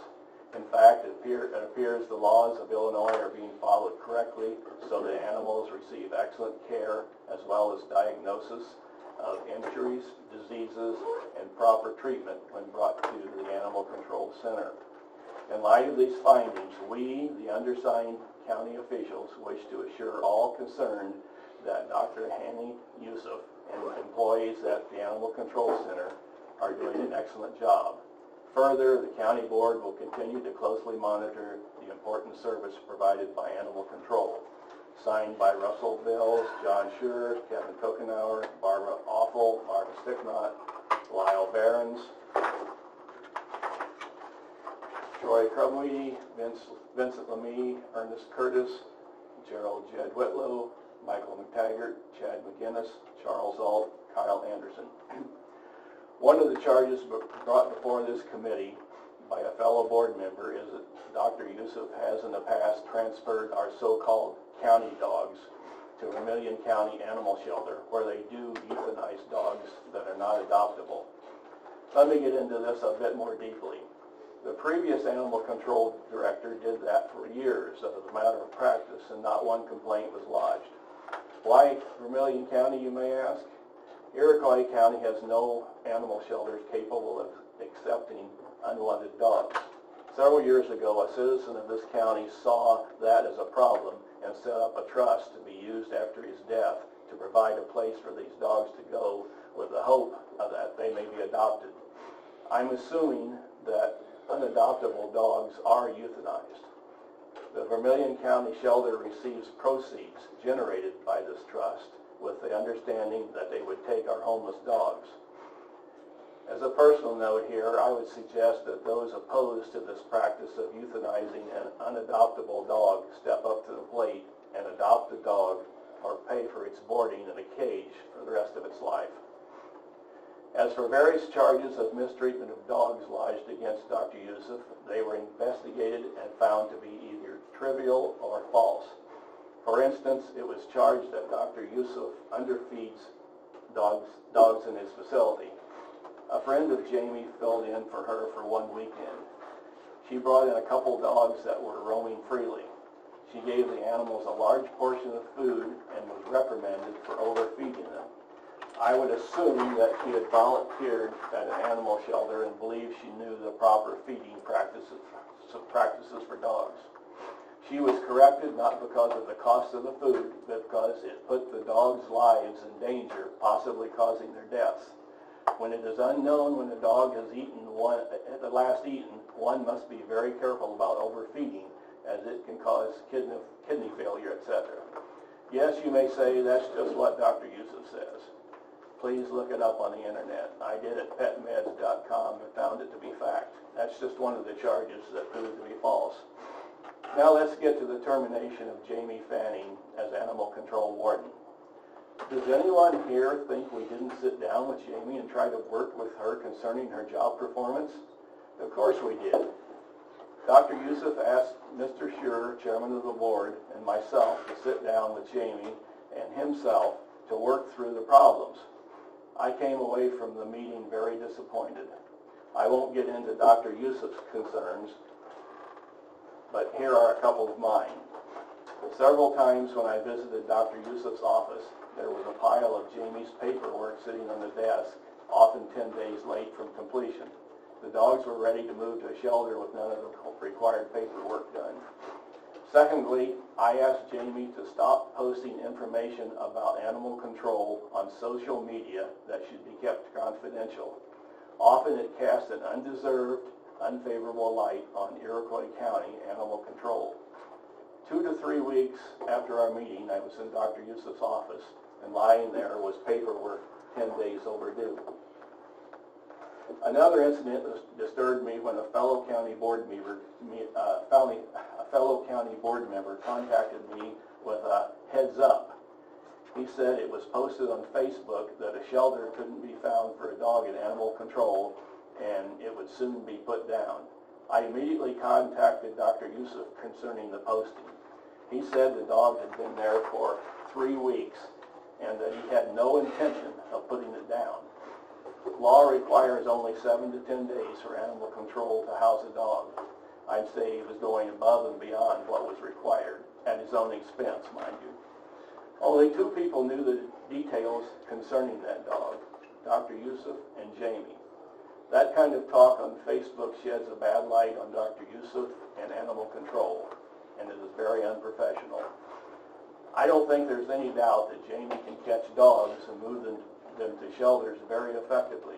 In fact, it appears the laws of Illinois are being followed correctly, so that animals receive excellent care as well as diagnosis of injuries, diseases, and proper treatment when brought to the Animal Control Center. In light of these findings, we, the undersigned county officials, wish to assure all concerned that Dr. Hani Yusuf and employees at the Animal Control Center are doing an excellent job. Further, the county board will continue to closely monitor the important service provided by Animal Control. Signed by Russell Bills, John Schurer, Kevin Kokenauer, Barbara Offel, Martin Sticknott, Lyle Behrens, Troy Crumwee, Vincent Lemie, Ernest Curtis, Gerald Jed Whitlow, Michael McTaggart, Chad McGinnis, Charles Alt, Kyle Anderson. One of the charges brought before this committee by a fellow board member is that Dr. Yusuf has in the past transferred our so-called county dogs to Vermilion County Animal Shelter, where they do euthanize dogs that are not adoptable. Let me get into this a bit more deeply. The previous animal control director did that for years as a matter of practice, and not one complaint was lodged. Why Vermilion County, you may ask? Iroquois County has no animal shelters capable of accepting unwanted dogs. Several years ago, a citizen of this county saw that as a problem and set up a trust to be used after his death to provide a place for these dogs to go with the hope that they may be adopted. I'm assuming that unadoptable dogs are euthanized. The Vermilion County shelter receives proceeds generated by this trust with the understanding that they would take our homeless dogs. As a personal note here, I would suggest that those opposed to this practice of euthanizing an unadoptable dog step up to the plate and adopt the dog or pay for its boarding in a cage for the rest of its life. As for various charges of mistreatment of dogs lodged against Dr. Yusuf, they were investigated and found to be either trivial or false. For instance, it was charged that Dr. Yusuf underfeeds dogs in his facility. A friend of Jamie filled in for her for one weekend. She brought in a couple dogs that were roaming freely. She gave the animals a large portion of food and was reprimanded for overfeeding them. I would assume that she had volunteered at an animal shelter and believed she knew the proper feeding practices for dogs. She was corrected not because of the cost of the food, but because it put the dogs' lives in danger, possibly causing their deaths. When it is unknown when a dog has last eaten, one must be very careful about overfeeding, as it can cause kidney failure, etc. Yes, you may say that's just what Dr. Yusuf says. Please look it up on the internet. I did at petmeds.com and found it to be fact. That's just one of the charges that proved to be false. Now let's get to the termination of Jamie Fanning as Animal Control Warden. Does anyone here think we didn't sit down with Jamie and try to work with her concerning her job performance? Of course we did. Dr. Yusuf asked Mr. Schurer, chairman of the board, and myself to sit down with Jamie and himself to work through the problems. I came away from the meeting very disappointed. I won't get into Dr. Yusuf's concerns, but here are a couple of mine. Several times when I visited Dr. Yusuf's office, there was a pile of Jamie's paperwork sitting on the desk, often 10 days late from completion. The dogs were ready to move to a shelter with none of the required paperwork done. Secondly, I asked Jamie to stop posting information about animal control on social media that should be kept confidential. Often it casts an undeserved, unfavorable light on Iroquois County animal control. 2 to 3 weeks after our meeting, I was in Dr. Yusuf's office, and lying there was paperwork 10 days overdue. Another incident disturbed me when a fellow county board member contacted me with a heads up. He said it was posted on Facebook that a shelter couldn't be found for a dog in animal control and it would soon be put down. I immediately contacted Dr. Yusuf concerning the posting. He said the dog had been there for 3 weeks and that he had no intention of putting it down. Law requires only 7 to 10 days for animal control to house a dog. I'd say he was going above and beyond what was required, at his own expense, mind you. Only 2 people knew the details concerning that dog, Dr. Yusuf and Jamie. That kind of talk on Facebook sheds a bad light on Dr. Yusuf and animal control, and it is very unprofessional. I don't think there's any doubt that Jamie can catch dogs and move them to shelters very effectively.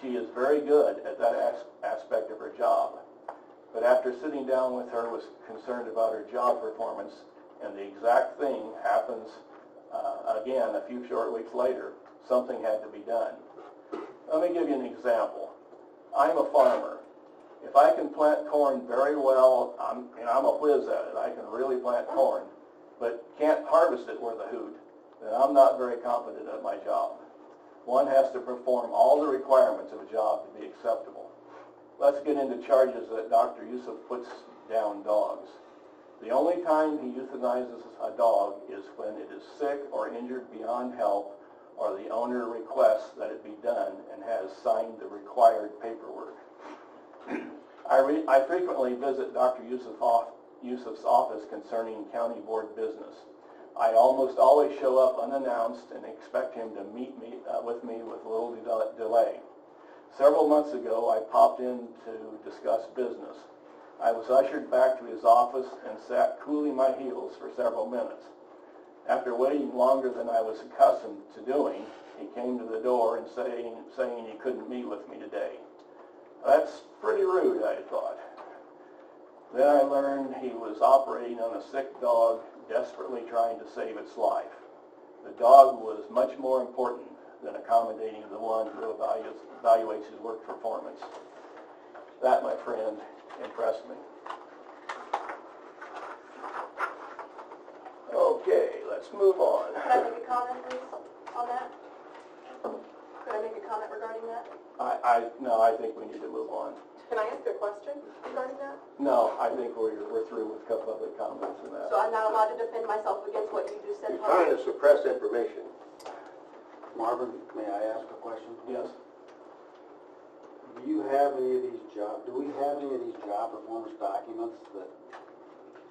She is very good at that aspect of her job. But after sitting down with her, was concerned about her job performance, and the exact thing happens again a few short weeks later. Something had to be done. Let me give you an example. I'm a farmer. If I can plant corn very well, I'm a whiz at it. I can really plant corn, but can't harvest it worth a hoot, then I'm not very competent at my job. One has to perform all the requirements of a job to be acceptable. Let's get into charges that Dr. Yusuf puts down dogs. The only time he euthanizes a dog is when it is sick or injured beyond help, or the owner requests that it be done and has signed the required paperwork. I frequently visit Dr. Yusuf's office concerning county board business. I almost always show up unannounced and expect him to meet with me with little delay. Several months ago, I popped in to discuss business. I was ushered back to his office and sat cooling my heels for several minutes. After waiting longer than I was accustomed to doing, he came to the door and saying he couldn't meet with me today. That's pretty rude, I thought. Then I learned he was operating on a sick dog, desperately trying to save its life. The dog was much more important than accommodating the one who evaluates his work performance. That, my friend, impressed me. Okay, let's move on. Could I make a comment, please, on that? Could I make a comment regarding that? No, I think we need to move on. Can I ask a question regarding that? No, I think we're through with public comments and that. So I'm not allowed to defend myself against what you just said? You're trying to suppress information. Marvin, may I ask a question? Yes. Do we have any of these job performance documents that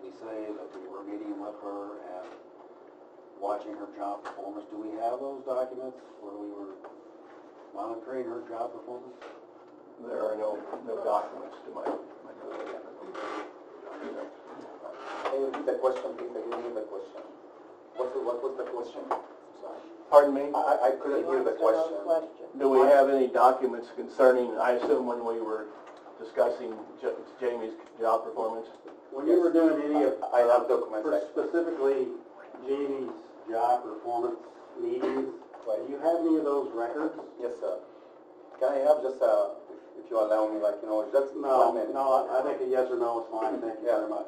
we say that we were meeting with her and watching her job performance? Do we have those documents where we were monitoring her job performance? There are no documents to my knowledge. Can you repeat the question, please? I didn't hear the question. What was the question? Sorry. Pardon me? I couldn't hear the question. Do we have any documents concerning, I assume when we were discussing Jamie's job performance? When you were doing any of, I have documents. specifically Jamie's job performance meetings, do you have any of those records? Yes, sir. Can I have just if you allow me, just 1 minute? No, I think a yes or no is fine, thank you very much.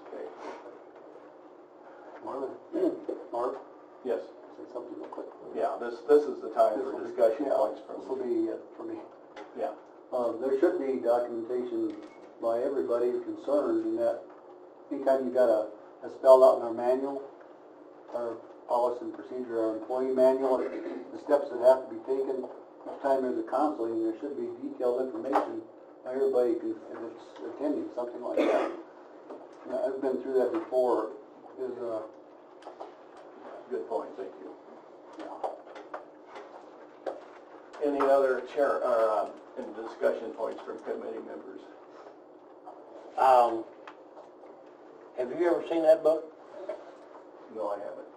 Okay. Marvin? Marv? Yes. Say something real quick. Yeah, this is the time for discussion points from. This will be it for me. Yeah. There should be documentation by everybody concerned in that anytime you got a spelled out in our manual, our policy and procedure, our employee manual, the steps that have to be taken. Each time there's a counseling, there should be detailed information, everybody can, if it's attending, something like that. Yeah, I've been through that before, is, Good point, thank you. Any other any discussion points from committee members? Have you ever seen that book? No, I haven't.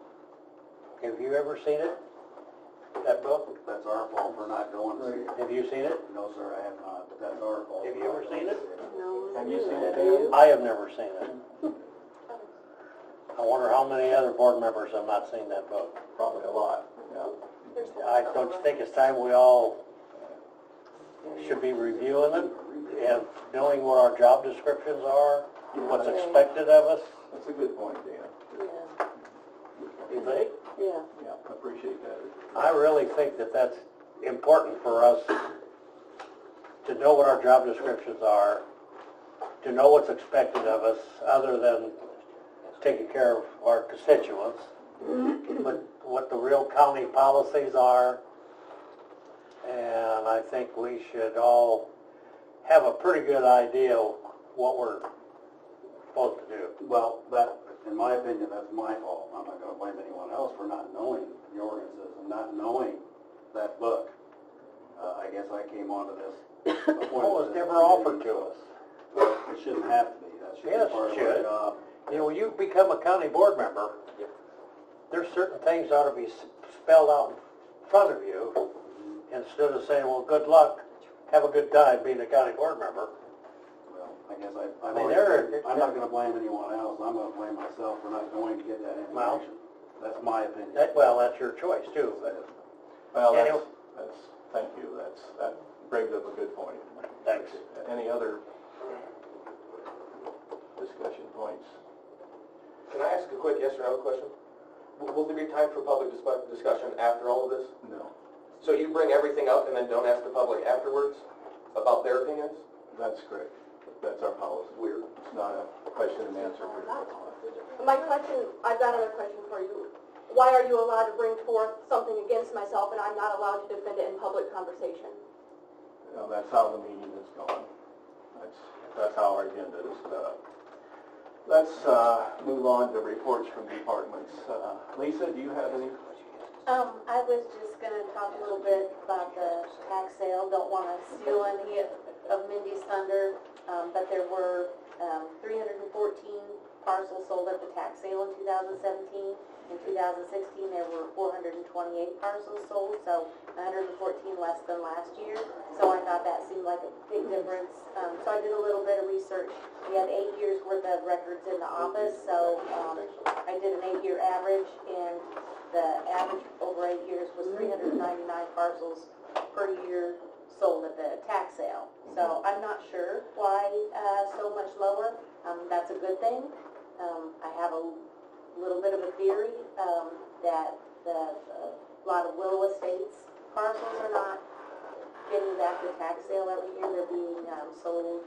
Have you ever seen it? That book? That's our fault for not going to see it. Have you seen it? No, sir, I have not, but that's our fault. Have you ever seen it? Have you seen it, Dan? I have never seen it. I wonder how many other board members have not seen that book. Probably a lot, yeah. I don't think it's time we all should be reviewing it and knowing what our job descriptions are, what's expected of us. That's a good point, Dan. Yeah, You think? yeah. Yeah, I appreciate that. I really think that that's important for us to know what our job descriptions are, to know what's expected of us, other than taking care of our constituents, but what the real county policies are. And I think we should all have a pretty good idea of what we're supposed to do. Well, that, in my opinion, that's my fault. I'm not gonna blame anyone else for not knowing the ordinances and not knowing that book. I guess I came onto this. Well, it was never offered to us. It shouldn't have to be. That should Yes, be part it of our should. job. You know, when you become a county board member, there's certain things ought to be spelled out in front of you, instead of saying, well, good luck, have a good time being a county board member. Well, I guess I mean, I'm not gonna blame anyone else. I'm gonna blame myself for not going to get that Well, information. That's my opinion. Well, that's your choice too, but Well, Anyway. thank you, that brings up a good point. thanks. Any other discussion points? Can I ask a quick yes or no question? Will there be time for public discussion after all of this? No, So you bring everything up and then don't ask the public afterwards about their opinions? that's correct. That's our policy. Weird. It's not a question and answer period. My question, I've got another question for you. Why are you allowed to bring forth something against myself and I'm not allowed to defend it in public conversation? That's how the meeting is going. That's how our agenda is set up. Let's move on to reports from departments. Lisa, do you have any? I was just gonna talk a little bit about the tax sale. Don't want to steal any of Mindy's thunder, but there were 314 parcels sold at the tax sale in 2017. In 2016, there were 428 parcels sold, so 114 less than last year. So I thought that seemed like a big difference. So I did a little bit of research. We had 8 years worth of records in the office, so I did an 8-year average, and the average over 8 years was 399 parcels per year sold at the tax sale. So I'm not sure why so much lower. That's a good thing. I have a little bit of a theory that a lot of Willow Estates parcels are not getting back to tax sale every year. They're being sold,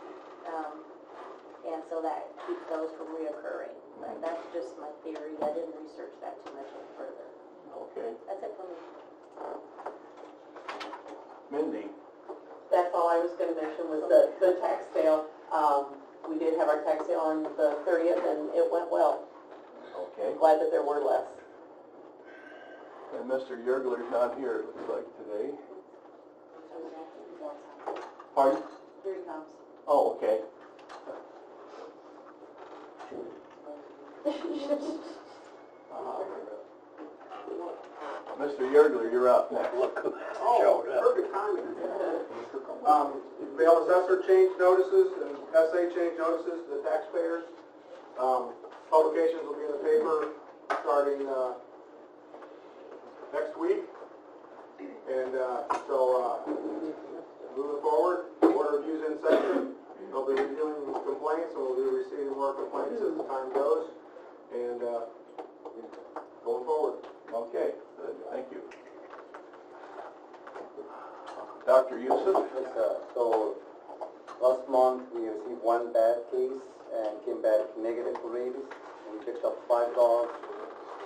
and so that keeps those from reoccurring. That's just my theory. I didn't research that too much further. Okay. That's it for me. Mindy? That's all I was going to mention was the tax sale. We did have our tax sale on the 30th and it went well. Okay. Glad that there were less. And Mr. Yergler's not here, it looks like, today. Pardon? Here he comes. Oh, okay. Mr. Yergler, you're up next. Look who showed up. Perfect timing. Bail assessor change notices and SA change notices to the taxpayers. Publications will be in the paper starting next week. And so moving forward, board reviews in session. They'll be reviewing complaints and we'll be receiving more complaints as the time goes. And going forward. Okay, good, thank you. Dr. Yusuf? Yes, sir. So, last month we received one bad case and came back negative for rabies. We picked up 5 dogs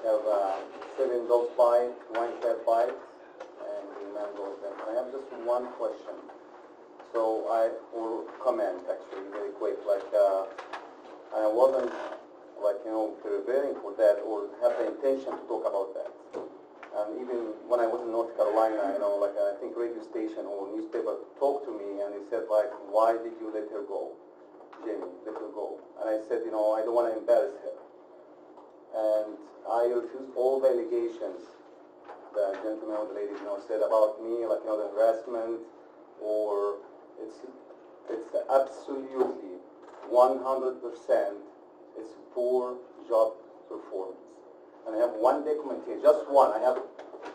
have 7 dogs bite, 1 cat bite, and the man goes in. I have just one question. So I will comment actually very quick, like I wasn't preparing for that or have the intention to talk about that. And even when I was in North Carolina, I think radio station or newspaper talked to me and they said why did you let her go? Jamie, let her go. And I said, I don't want to embarrass her. And I refused all the allegations the gentleman or the lady, said about me, the harassment, or it's absolutely 100% it's poor job performance. And I have one document here, just one. I have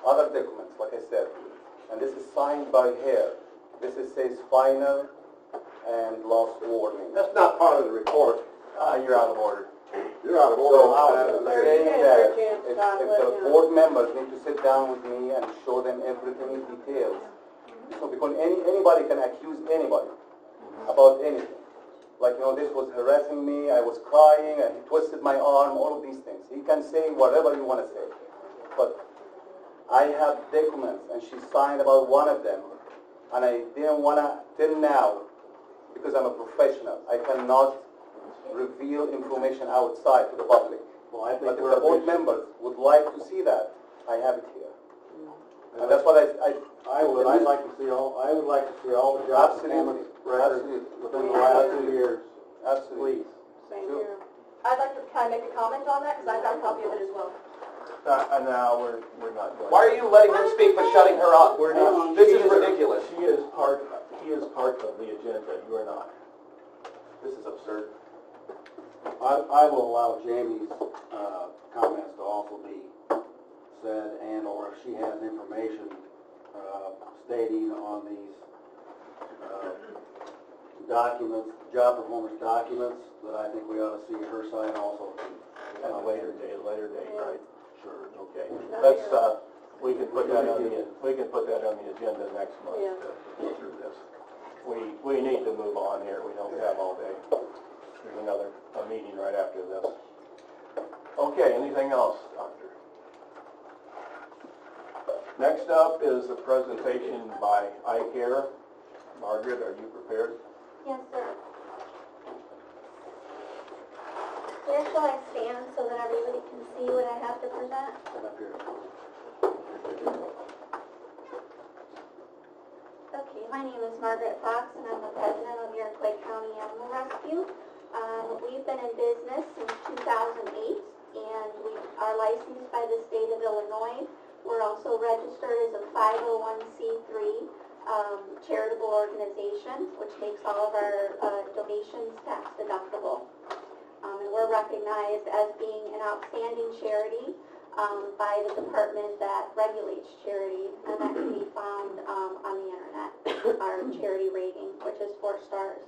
other documents, like I said, and this is signed by her. This says final and last warning. That's not part of the report. You're out of order. You're out of So order. I'm saying that if the board members need to sit down with me and show them everything in details, so because anybody can accuse anybody about anything. This was harassing me, I was crying, and he twisted my arm, all of these things. He can say whatever you want to say. But I have documents, and she signed about one of them, and I didn't want to, till now, because I'm a professional, I cannot reveal information outside to the public. Well, I But think if the board members would like to see that, I have it here. And that's what I'd like to see all the job Absolutely. performance records within the last 2 years. Absolutely. Please. Same Sure. here. I'd like to, can I make a comment on that? Because I've got a copy of it as well. No, we're not going. Why are you letting him speak but shutting her up? We're not. This is ridiculous. He is part of the agenda, you are not. This is absurd. I will allow Jamie's comments to also be said, and or if she has information stating on these documents, job performance documents, that I think we ought to see her side also. At a later date, right? Sure. Okay. Let's, we can put that on the agenda next month Yeah. to go through this. We need to move on here. We don't have all day. There's a meeting right after this. Okay, anything else, Doctor? Next up is a presentation by iCare. Margaret, are you prepared? Yes, sir. Where shall I stand so that everybody can see what I have to present? Stand up here. Okay, my name is Margaret Fox, and I'm the president of Iroquois County Animal Rescue. We've been in business since 2008, and we are licensed by the state of Illinois. We're also registered as a 501c3 charitable organization, which makes all of our donations tax deductible. And we're recognized as being an outstanding charity by the department that regulates charity, and that can be found on the internet, our charity rating, which is 4 stars.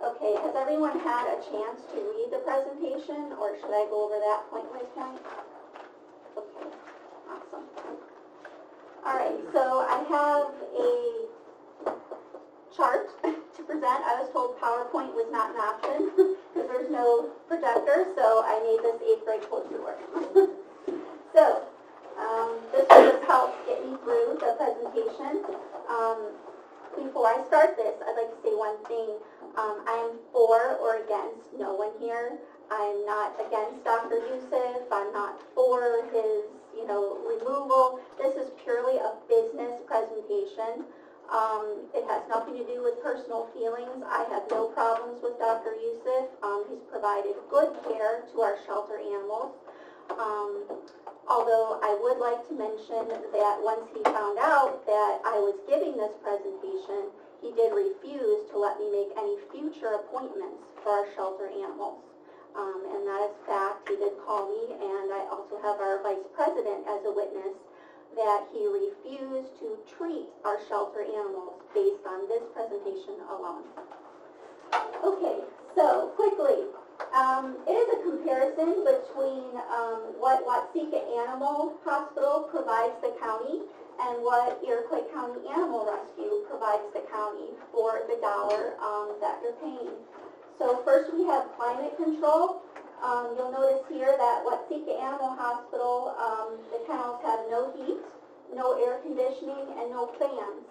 Okay, has everyone had a chance to read the presentation, or should I go over that point by point? Okay, awesome. All right, so I have a chart to present. I was told PowerPoint was not an option because there's no projector, so I made this 8th grade poster work. So, this will just help get me through the presentation. Before I start this, I'd like to say one thing. I am for or against no one here. I'm not against Dr. Youssef. I'm not for his, removal. This is purely a business presentation. It has nothing to do with personal feelings. I have no problems with Dr. Youssef. He's provided good care to our shelter animals. Although I would like to mention that once he found out that I was giving this presentation, he did refuse to let me make any future appointments for our shelter animals. And that is fact. He did call me, and I also have our vice president as a witness that he refused to treat our shelter animals based on this presentation alone. Okay, so quickly, it is a comparison between what Watseka Animal Hospital provides the county and what Iroquois County Animal Rescue provides the county for the dollar that you're paying. So first we have climate control. You'll notice here that Watsika Animal Hospital, the kennels have no heat, no air conditioning, and no fans.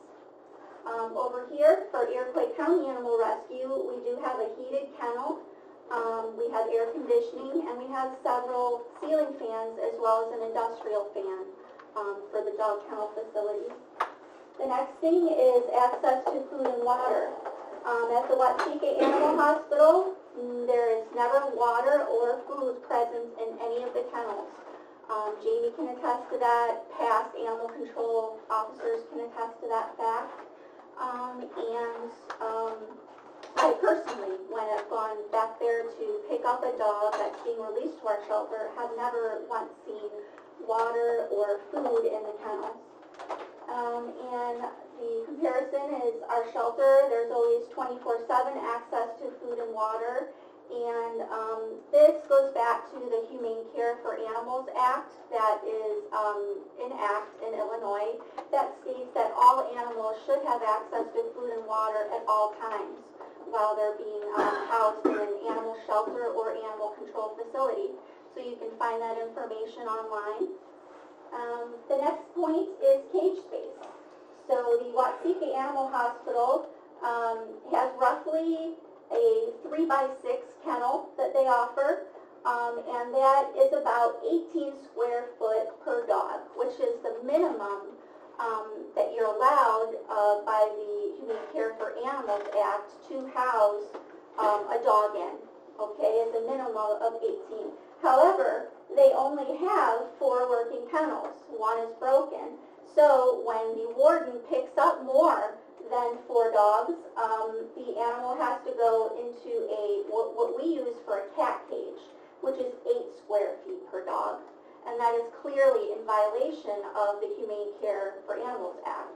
Over here, for Iroquois County Animal Rescue, we do have a heated kennel, we have air conditioning, and we have several ceiling fans as well as an industrial fan for the dog kennel facilities. The next thing is access to food and water. At the Watsika Animal Hospital, there is never water or food present in any of the kennels. Jamie can attest to that, past animal control officers can attest to that fact. I personally, when I've gone back there to pick up a dog that's being released to our shelter, have never once seen water or food in the kennels. And the comparison is our shelter, there's always 24/7 access to food and water. And this goes back to the Humane Care for Animals Act that is in Illinois that states that all animals should have access to food and water at all times while they're being housed in an animal shelter or animal control facility. So you can find that information online. The next point is cage space. So the Watsika Animal Hospital has roughly a 3x6 kennel that they offer, and that is about 18 square foot per dog, which is the minimum that you're allowed by the Humane Care for Animals Act to house a dog in, okay, as a minimum of 18. However, they only have 4 working kennels. One is broken. So when the warden picks up more than 4 dogs, the animal has to go into what we use for a cat cage, which is 8 square feet per dog. And that is clearly in violation of the Humane Care for Animals Act.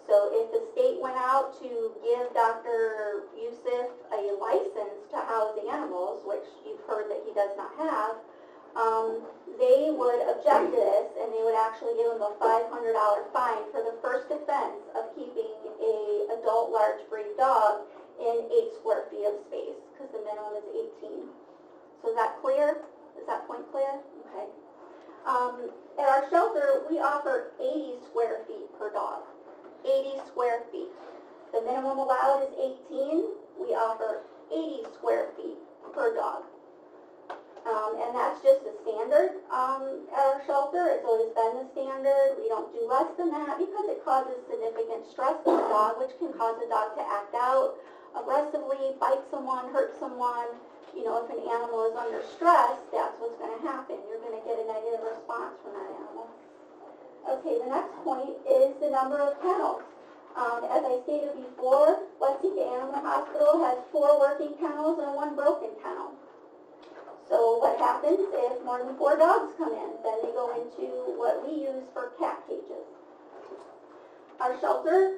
So if the state went out to give Dr. Yusuf a license to house animals, which you've heard that he does not have, they would object to this, and they would actually give him a $500 fine for the first offense of keeping a adult large breed dog in 8 square feet of space, because the minimum is 18. So is that clear? Is that point clear? Okay. At our shelter, we offer 80 square feet per dog. 80 square feet. The minimum allowed is 18. We offer 80 square feet per dog. And that's just the standard at our shelter. It's always been the standard. We don't do less than that because it causes significant stress to the dog, which can cause the dog to act out aggressively, bite someone, hurt someone. You know, if an animal is under stress, that's what's going to happen. You're going to get a negative response from that animal. Okay, the next point is the number of kennels. As I stated before, Watsika Animal Hospital has 4 working kennels and 1 broken kennel. So what happens if more than 4 dogs come in? Then they go into what we use for cat cages. Our shelter,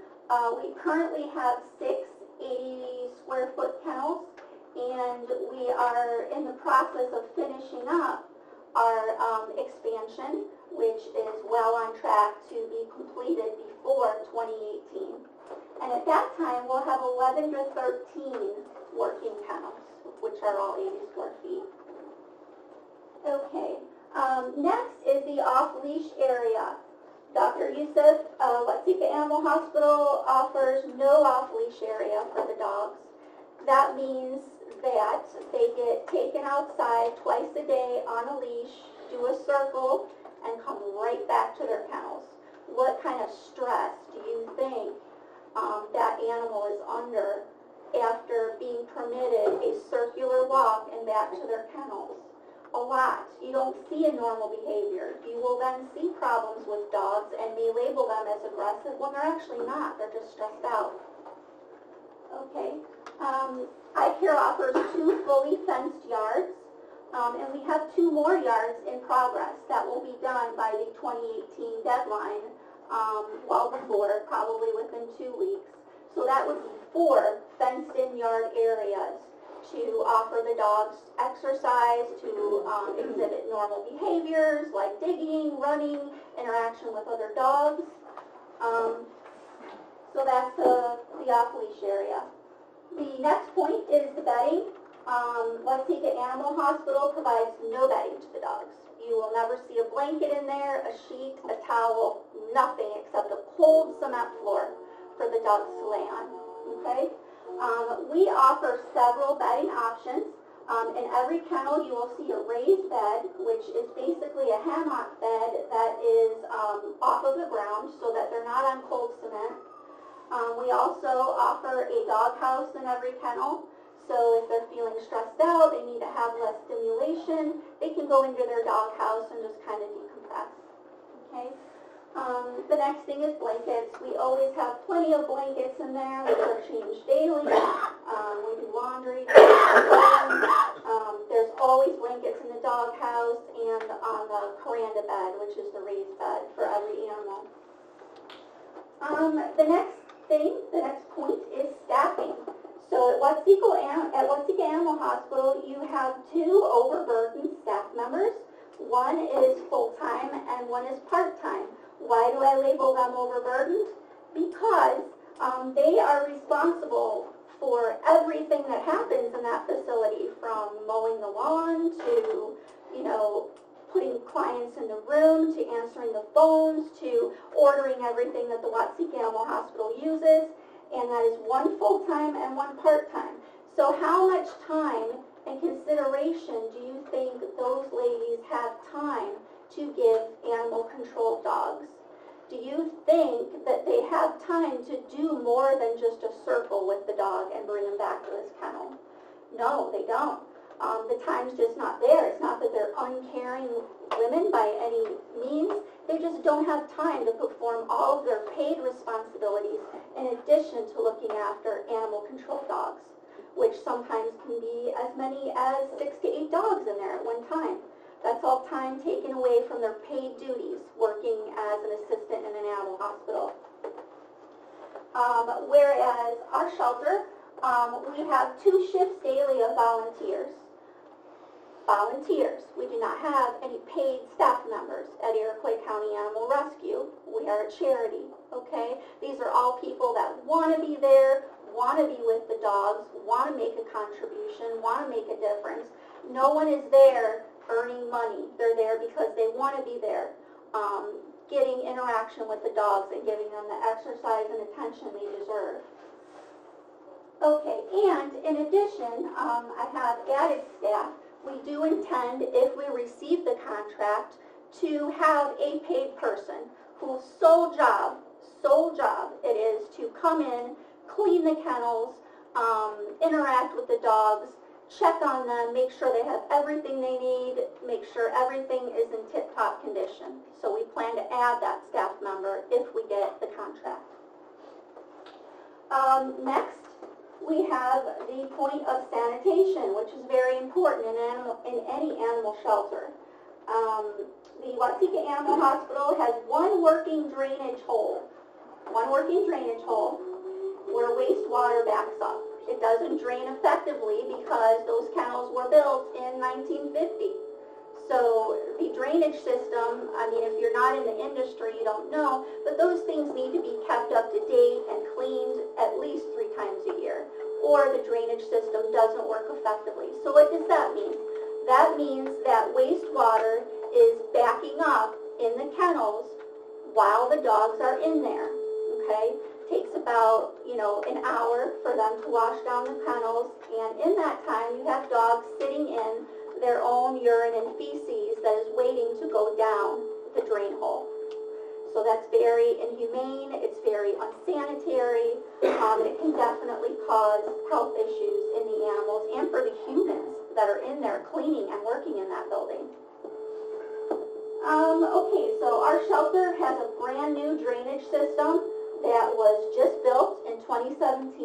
we currently have 6 80 square foot kennels, and we are in the process of finishing up our expansion, which is well on track to be completed before 2018. And at that time, we'll have 11 to 13 working kennels, which are all 80 square feet. Okay, next is the off-leash area. Dr. Yusuf, Watsika Animal Hospital offers no off-leash area for the dogs. That means that they get taken outside twice a day on a leash, do a circle, and come right back to their kennels. What kind of stress do you think that animal is under after being permitted a circular walk and back to their kennels? A lot. You don't see a normal behavior. You will then see problems with dogs and may label them as aggressive when they're actually not. They're just stressed out. Okay. iCare offers 2 fully fenced yards, and we have 2 more yards in progress that will be done by the 2018 deadline, well before, probably within 2 weeks. So that would be 4 fenced-in yard areas to offer the dogs exercise, to exhibit normal behaviors like digging, running, interaction with other dogs. So that's the off-leash area. The next point is the bedding. Watsika Animal Hospital provides no bedding to the dogs. You will never see a blanket in there, a sheet, a towel, nothing except a cold cement floor for the dogs to lay on, okay? We offer several bedding options. In every kennel you will see a raised bed, which is basically a hammock bed that is off of the ground so that they're not on cold cement. We also offer a dog house in every kennel. So if they're feeling stressed out, they need to have less stimulation, they can go into their dog house and just kind of decompress, okay? The next thing is blankets. We always have plenty of blankets in there, which are changed daily. We do laundry. There's always blankets in the dog house and on the Kuranda bed, which is the raised bed for every animal. The next point is staffing. So at Watsika Animal Hospital, you have 2 overburdened staff members. One is full-time and one is part-time. Why do I label them overburdened? Because they are responsible for everything that happens in that facility, from mowing the lawn to, putting clients in the room, to answering the phones, to ordering everything that the Watsika Animal Hospital uses. And that is one full-time and one part-time. So how much time and consideration do you think those ladies have time to give animal control dogs? Do you think that they have time to do more than just a circle with the dog and bring him back to his kennel? No, they don't. The time's just not there. It's not that they're uncaring women by any means. They just don't have time to perform all of their paid responsibilities in addition to looking after animal control dogs, which sometimes can be as many as 6 to 8 dogs in there at one time. That's all time taken away from their paid duties working as an assistant in an animal hospital. Whereas our shelter, we have 2 shifts daily of volunteers. We do not have any paid staff members at Iroquois County Animal Rescue. We are a charity, okay? These are all people that want to be there, want to be with the dogs, want to make a contribution, want to make a difference. No one is there earning money. They're there because they want to be there, getting interaction with the dogs and giving them the exercise and attention they deserve. Okay, and in addition, I have added staff. We do intend, if we receive the contract, to have a paid person whose sole job it is to come in, clean the kennels, interact with the dogs, check on them, make sure they have everything they need, make sure everything is in tip-top condition. So we plan to add that staff member if we get the contract. Next, we have the point of sanitation, which is very important in any animal shelter. The Watsika Animal Hospital has one working drainage hole where wastewater backs up. It doesn't drain effectively because those kennels were built in 1950. So the drainage system, if you're not in the industry, you don't know, but those things need to be kept up to date and cleaned at least 3 times a year, or the drainage system doesn't work effectively. So what does that mean? That means that wastewater is backing up in the kennels while the dogs are in there, okay? Takes about, an hour for them to wash down the kennels, and in that time you have dogs sitting in their own urine and feces that is waiting to go down the drain hole. So that's very inhumane, it's very unsanitary, it can definitely cause health issues in the animals and for the humans that are in there cleaning and working in that building. Okay, so our shelter has a brand new drainage system that was just built in 2017.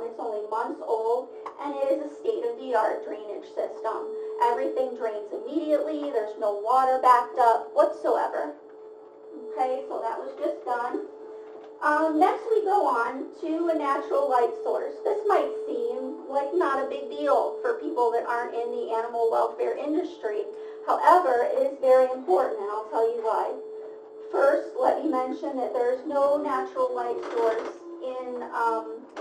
It's only months old, and it is a state-of-the-art drainage system. Everything drains immediately. There's no water backed up whatsoever. Okay, so that was just done. Next we go on to a natural light source. This might seem like not a big deal for people that aren't in the animal welfare industry. However, it is very important, and I'll tell you why. First, let me mention that there's no natural light source in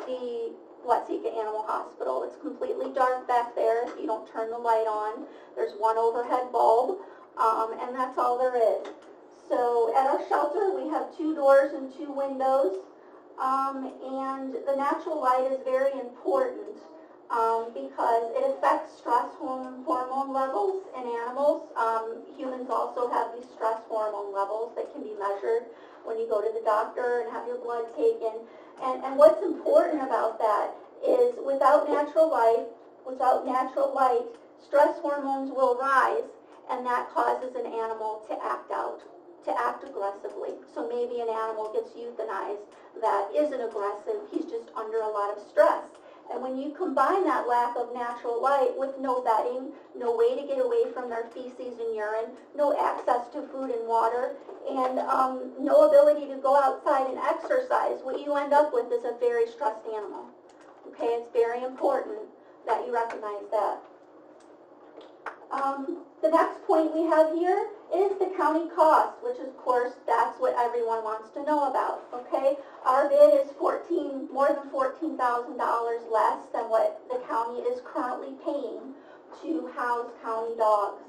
the Watsika Animal Hospital. It's completely dark back there. You don't turn the light on. There's one overhead bulb, and that's all there is. So at our shelter, we have 2 doors and 2 windows, and the natural light is very important because it affects stress hormone levels in animals. Humans also have these stress hormone levels that can be measured when you go to the doctor and have your blood taken. And what's important about that is without natural light, stress hormones will rise, and that causes an animal to act out, to act aggressively. So maybe an animal gets euthanized that isn't aggressive, he's just under a lot of stress. And when you combine that lack of natural light with no bedding, no way to get away from their feces and urine, no access to food and water, and no ability to go outside and exercise, what you end up with is a very stressed animal. Okay, it's very important that you recognize that. The next point we have here is the county cost, which of course that's what everyone wants to know about. Okay, our bid is more than $14,000 less than what the county is currently paying to house county dogs.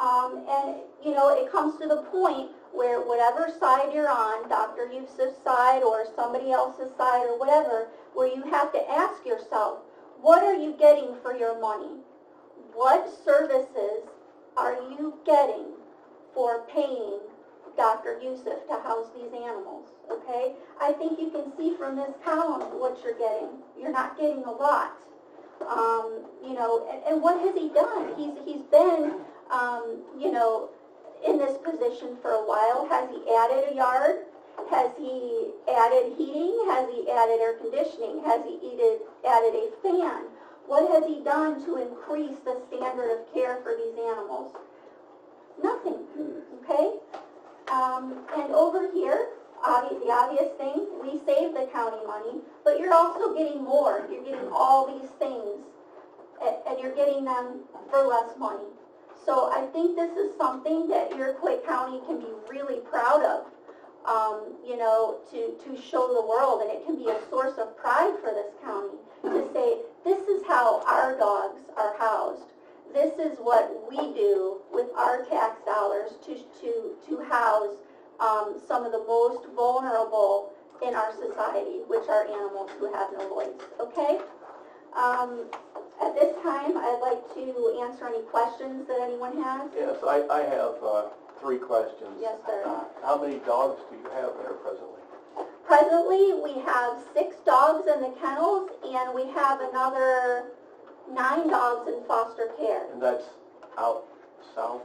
And you know, it comes to the point where whatever side you're on, Dr. Yusuf's side or somebody else's side or whatever, where you have to ask yourself, what are you getting for your money? What services are you getting for paying Dr. Yusuf to house these animals? Okay, I think you can see from this column what you're getting. You're not getting a lot. You know, and what has he done? He's been, you know, in this position for a while. Has he added a yard? Has he added heating? Has he added air conditioning? Has he added a fan? What has he done to increase the standard of care for these animals? Nothing, okay? And over here, the obvious thing, we save the county money, but you're also getting more. You're getting all these things, and you're getting them for less money. So I think this is something that Iroquois County can be really proud of, you know, to show the world, and it can be a source of pride for this county to say, this is how our dogs are housed. This is what we do with our tax dollars to house some of the most vulnerable in our society, which are animals who have no voice, okay? At this time, I'd like to answer any questions that anyone has. Yes, I have 3 questions. Yes, sir. How many dogs do you have there presently? Presently, we have 6 dogs in the kennels, and we have another 9 dogs in foster care. And that's out south?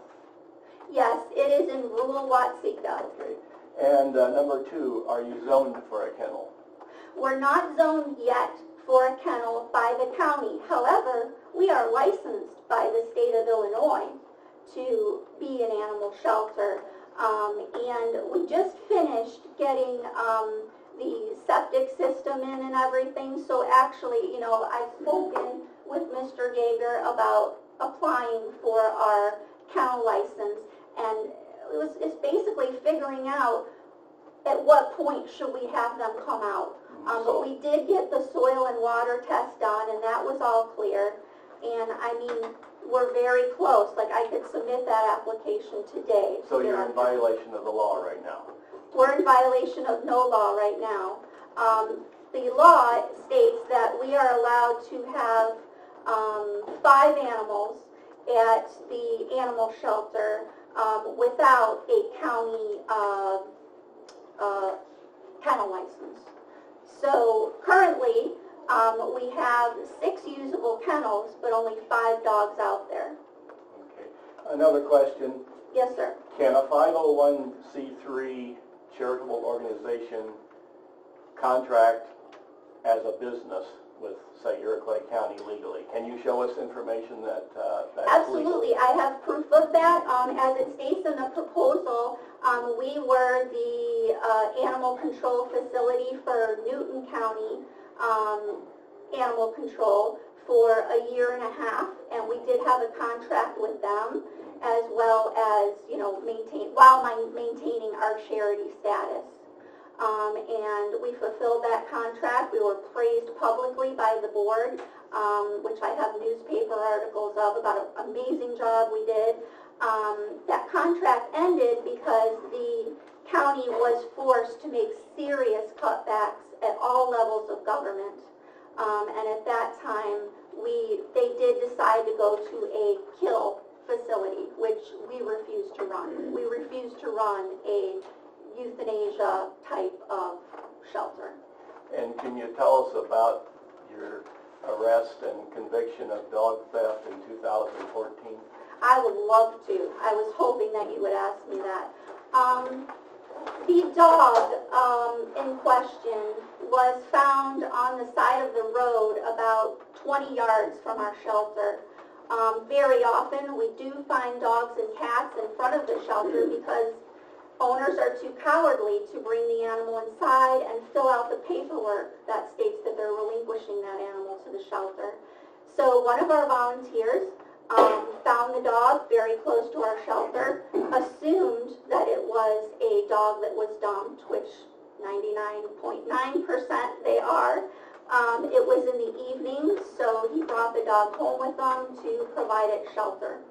Yes, it is in rural Watsika. Okay. And number 2, are you zoned for a kennel? We're not zoned yet for a kennel by the county. However, we are licensed by the state of Illinois to be an animal shelter. And we just finished getting the septic system in and everything. So actually, you know, I've spoken with Mr. Yeager about applying for our kennel license, and it's basically figuring out at what point should we have them come out. But we did get the soil and water test done, and that was all clear. And I mean, we're very close. Like, I could submit that application today. So you're in violation of the law right now? We're in violation of no law right now. The law states that we are allowed to have 5 animals at the animal shelter without a county kennel license. So currently, we have 6 usable kennels, but only 5 dogs out there. Okay. Another question. Yes, sir. Can a 501c3 charitable organization contract as a business with, say, Iroquois County legally? Can you show us information that that's Absolutely. legal? I have proof of that. As it states in the proposal, we were the animal control facility for Newton County Animal Control for a year and a half, and we did have a contract with them, as well as, you know, maintaining our charity status. and we fulfilled that contract. We were praised publicly by the board, which I have newspaper articles of about an amazing job we did. That contract ended because the county was forced to make serious cutbacks at all levels of government. And at that time, they did decide to go to a kill facility, which we refused to run. We refused to run a euthanasia type of shelter. And can you tell us about your arrest and conviction of dog theft in 2014? I would love to. I was hoping that you would ask me that. The dog in question was found on the side of the road about 20 yards from our shelter. Very often we do find dogs and cats in front of the shelter because owners are too cowardly to bring the animal inside and fill out the paperwork that states that they're relinquishing that animal to the shelter. So one of our volunteers found the dog very close to our shelter, assumed that it was a dog that was dumped, which 99.9% they are. It was in the evening, so he brought the dog home with him to provide it shelter.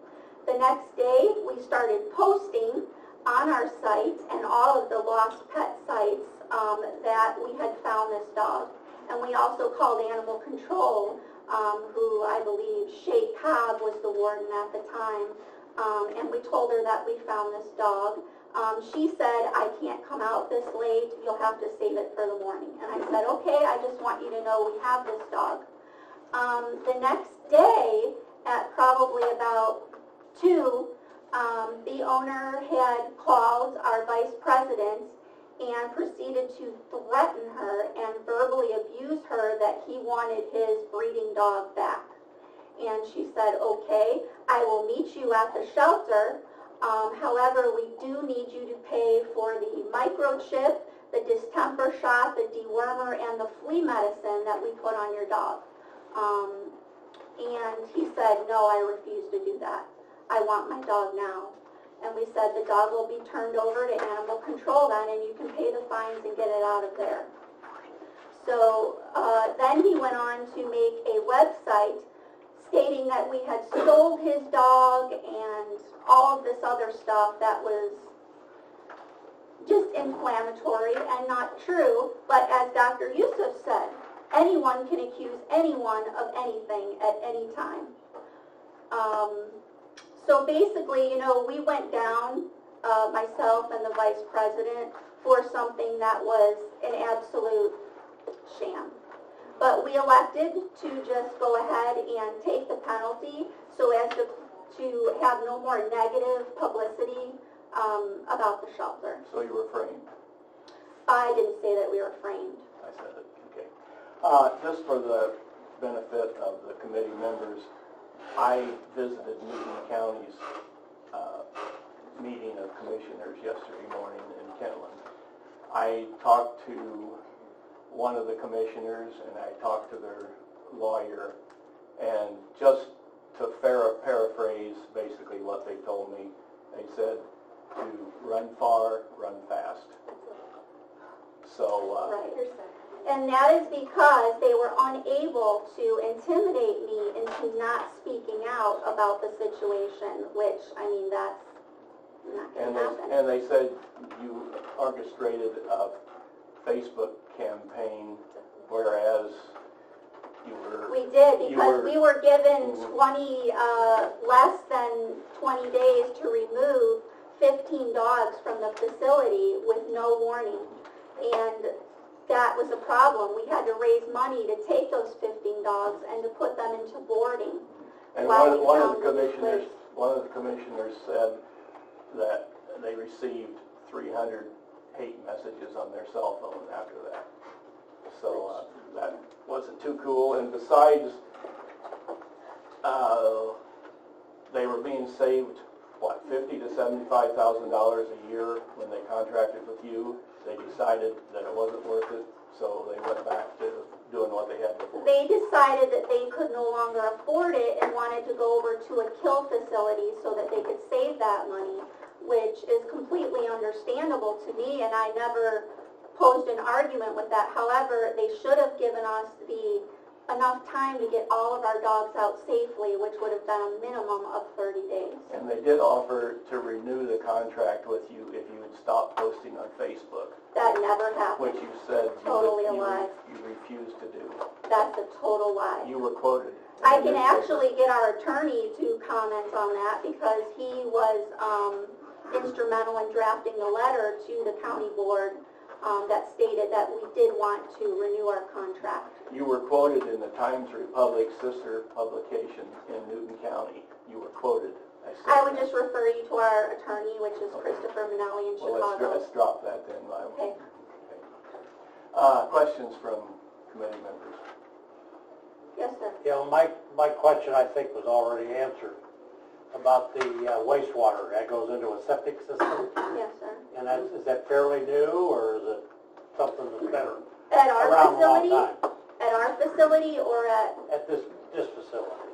The next day, we started posting on our site and all of the lost pet sites that we had found this dog. And we also called animal control, who I believe Shay Cobb was the warden at the time, and we told her that we found this dog. She said, I can't come out this late, you'll have to save it for the morning. And I said, okay, I just want you to know we have this dog. The next day, at probably about 2, the owner had called our vice president and proceeded to threaten her and verbally abuse her that he wanted his breeding dog back. And she said, okay, I will meet you at the shelter. However, we do need you to pay for the microchip, the distemper shot, the dewormer, and the flea medicine that we put on your dog. And he said, no, I refuse to do that. I want my dog now. And we said the dog will be turned over to animal control then, and you can pay the fines and get it out of there. So then he went on to make a website stating that we had sold his dog and all of this other stuff that was just inflammatory and not true. But as Dr. Yusuf said, anyone can accuse anyone of anything at any time. So basically, you know, we went down, myself and the vice president, for something that was an absolute sham. But we elected to just go ahead and take the penalty so as to have no more negative publicity about the shelter. So you were framed? I didn't say that we were framed. I said it, okay. Just for the benefit of the committee members, I visited Newton County's meeting of commissioners yesterday morning in Kentland. I talked to one of the commissioners and I talked to their lawyer, and just to paraphrase basically what they told me, they said to run far, run fast. So, Right. And that is because they were unable to intimidate me into not speaking out about the situation, which, I mean, that's not going to happen. and they said you orchestrated a Facebook campaign, whereas you were... We did, because we were given less than 20 days to remove 15 dogs from the facility with no warning. And that was a problem. We had to raise money to take those 15 dogs and to put them into boarding. And one of the commissioners said that they received 300 hate messages on their cell phone after that. So that wasn't too cool. And besides, they were being saved, what, $50,000 to $75,000 a year when they contracted with you. They decided that it wasn't worth it, so they went back to doing what they had before. They decided that they could no longer afford it and wanted to go over to a kill facility so that they could save that money, which is completely understandable to me, and I never posed an argument with that. However, they should have given us enough time to get all of our dogs out safely, which would have been a minimum of 30 days. And they did offer to renew the contract with you if you would stop posting on Facebook, That never happened. which you said Totally a lie. you refused to do. That's a total lie. You were quoted. I can actually get our attorney to comment on that because he was instrumental in drafting the letter to the county board that stated that we did want to renew our contract. You were quoted in the Times Republic sister publication in Newton County. You were quoted. I would just refer you to our attorney, which is Christopher Manelli in Well, Chicago. let's drop that then. Okay. Questions from committee members? Yes, sir. My question, I think, was already answered about the wastewater that goes into a septic system. Yes, sir. And is that fairly new, or is it something that's been At our around a long facility? time? At our facility or At this facility?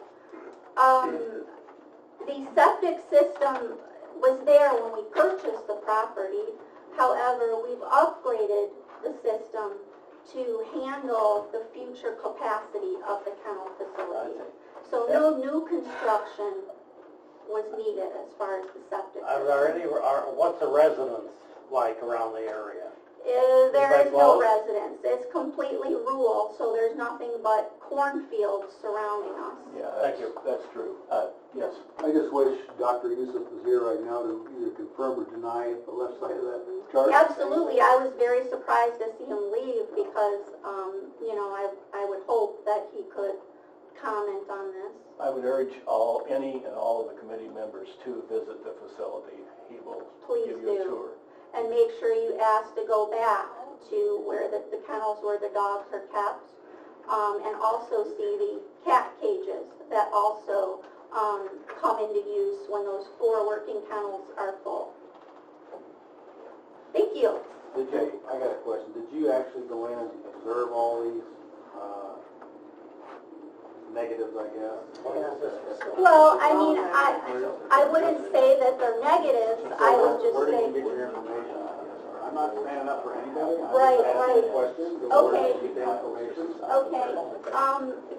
The septic system was there when we purchased the property. However, we've upgraded the system to handle the future capacity of the kennel facility. So no new construction was needed as far as the septic Are system. there what's the residence like around the area? There Anybody is no close? residence. It's completely rural, so there's nothing but cornfields surrounding us. Yeah, Thank you. That's true. Yes. I just wish Dr. Yusuf was here right now to either confirm or deny the left side of that chart. Absolutely. I was very surprised to see him leave because, I would hope that he could comment on this. I would urge any and all of the committee members to visit the facility. He will Please give you a do. tour. And make sure you ask to go back to where the kennels where the dogs are kept, and also see the cat cages that also come into use when those 4 working kennels are full. Thank you. I got a question. Did you actually go in and observe all these negatives, I guess? Well, I mean, I wouldn't say that they're negatives. I would just Where did say, you get your information? I'm not standing up for anybody. I'm Right, just asking right. questions. Okay. Where did you get the information? okay,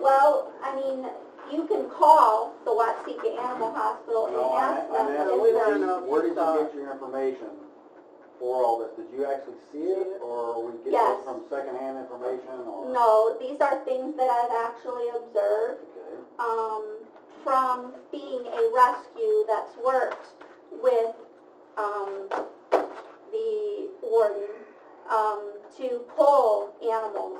well, I mean, you can call the Watsika Animal Hospital and No, ask them I'm if asking, they're... where did you get your information for all this? Did you actually see it, or we get Yes. this from secondhand information, or? No, these are things that I've actually observed Okay. from being a rescue that's worked with the warden to pull animals.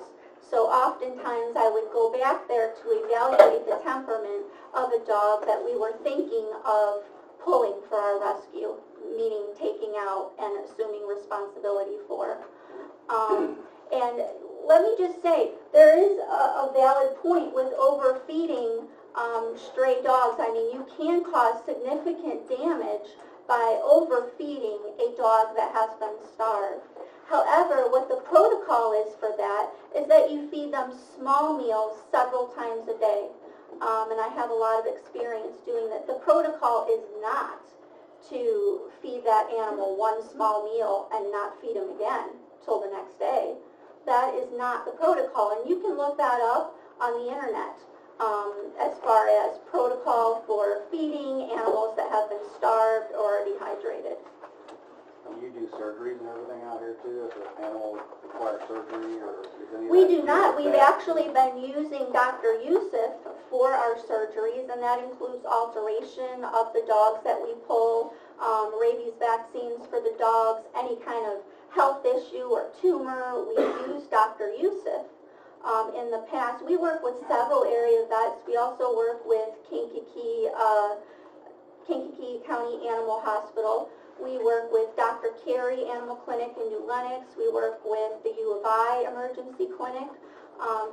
So oftentimes I would go back there to evaluate the temperament of a dog that we were thinking of pulling for our rescue, meaning taking out and assuming responsibility for. And let me just say, there is a valid point with overfeeding stray dogs. I mean, you can cause significant damage by overfeeding a dog that has been starved. However, what the protocol is for that is that you feed them small meals several times a day. And I have a lot of experience doing that. The protocol is not to feed that animal one small meal and not feed him again till the next day. That is not the protocol, and you can look that up on the internet as far as protocol for feeding animals that have been starved or dehydrated. And you do surgeries and everything out here too, if an animal requires surgery, or is any of We that do not. We've staff? actually been using Dr. Yusuf for our surgeries, and that includes alteration of the dogs that we pull, rabies vaccines for the dogs, any kind of health issue or tumor. We've used Dr. Yusuf in the past. We work with several area vets. We also work with Kankakee County Animal Hospital. We work with Dr. Carey Animal Clinic in New Lenox. We work with the U of I Emergency Clinic.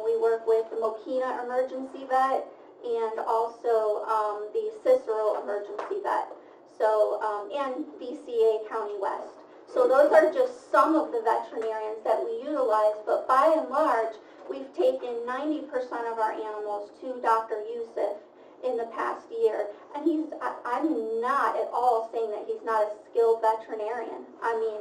We work with the Mokina Emergency Vet and also the Cicero Emergency Vet. So, and BCA County West. So those are just some of the veterinarians that we utilize, but by and large, we've taken 90% of our animals to Dr. Yusuf in the past year. And I'm not at all saying that he's not a skilled veterinarian. I mean,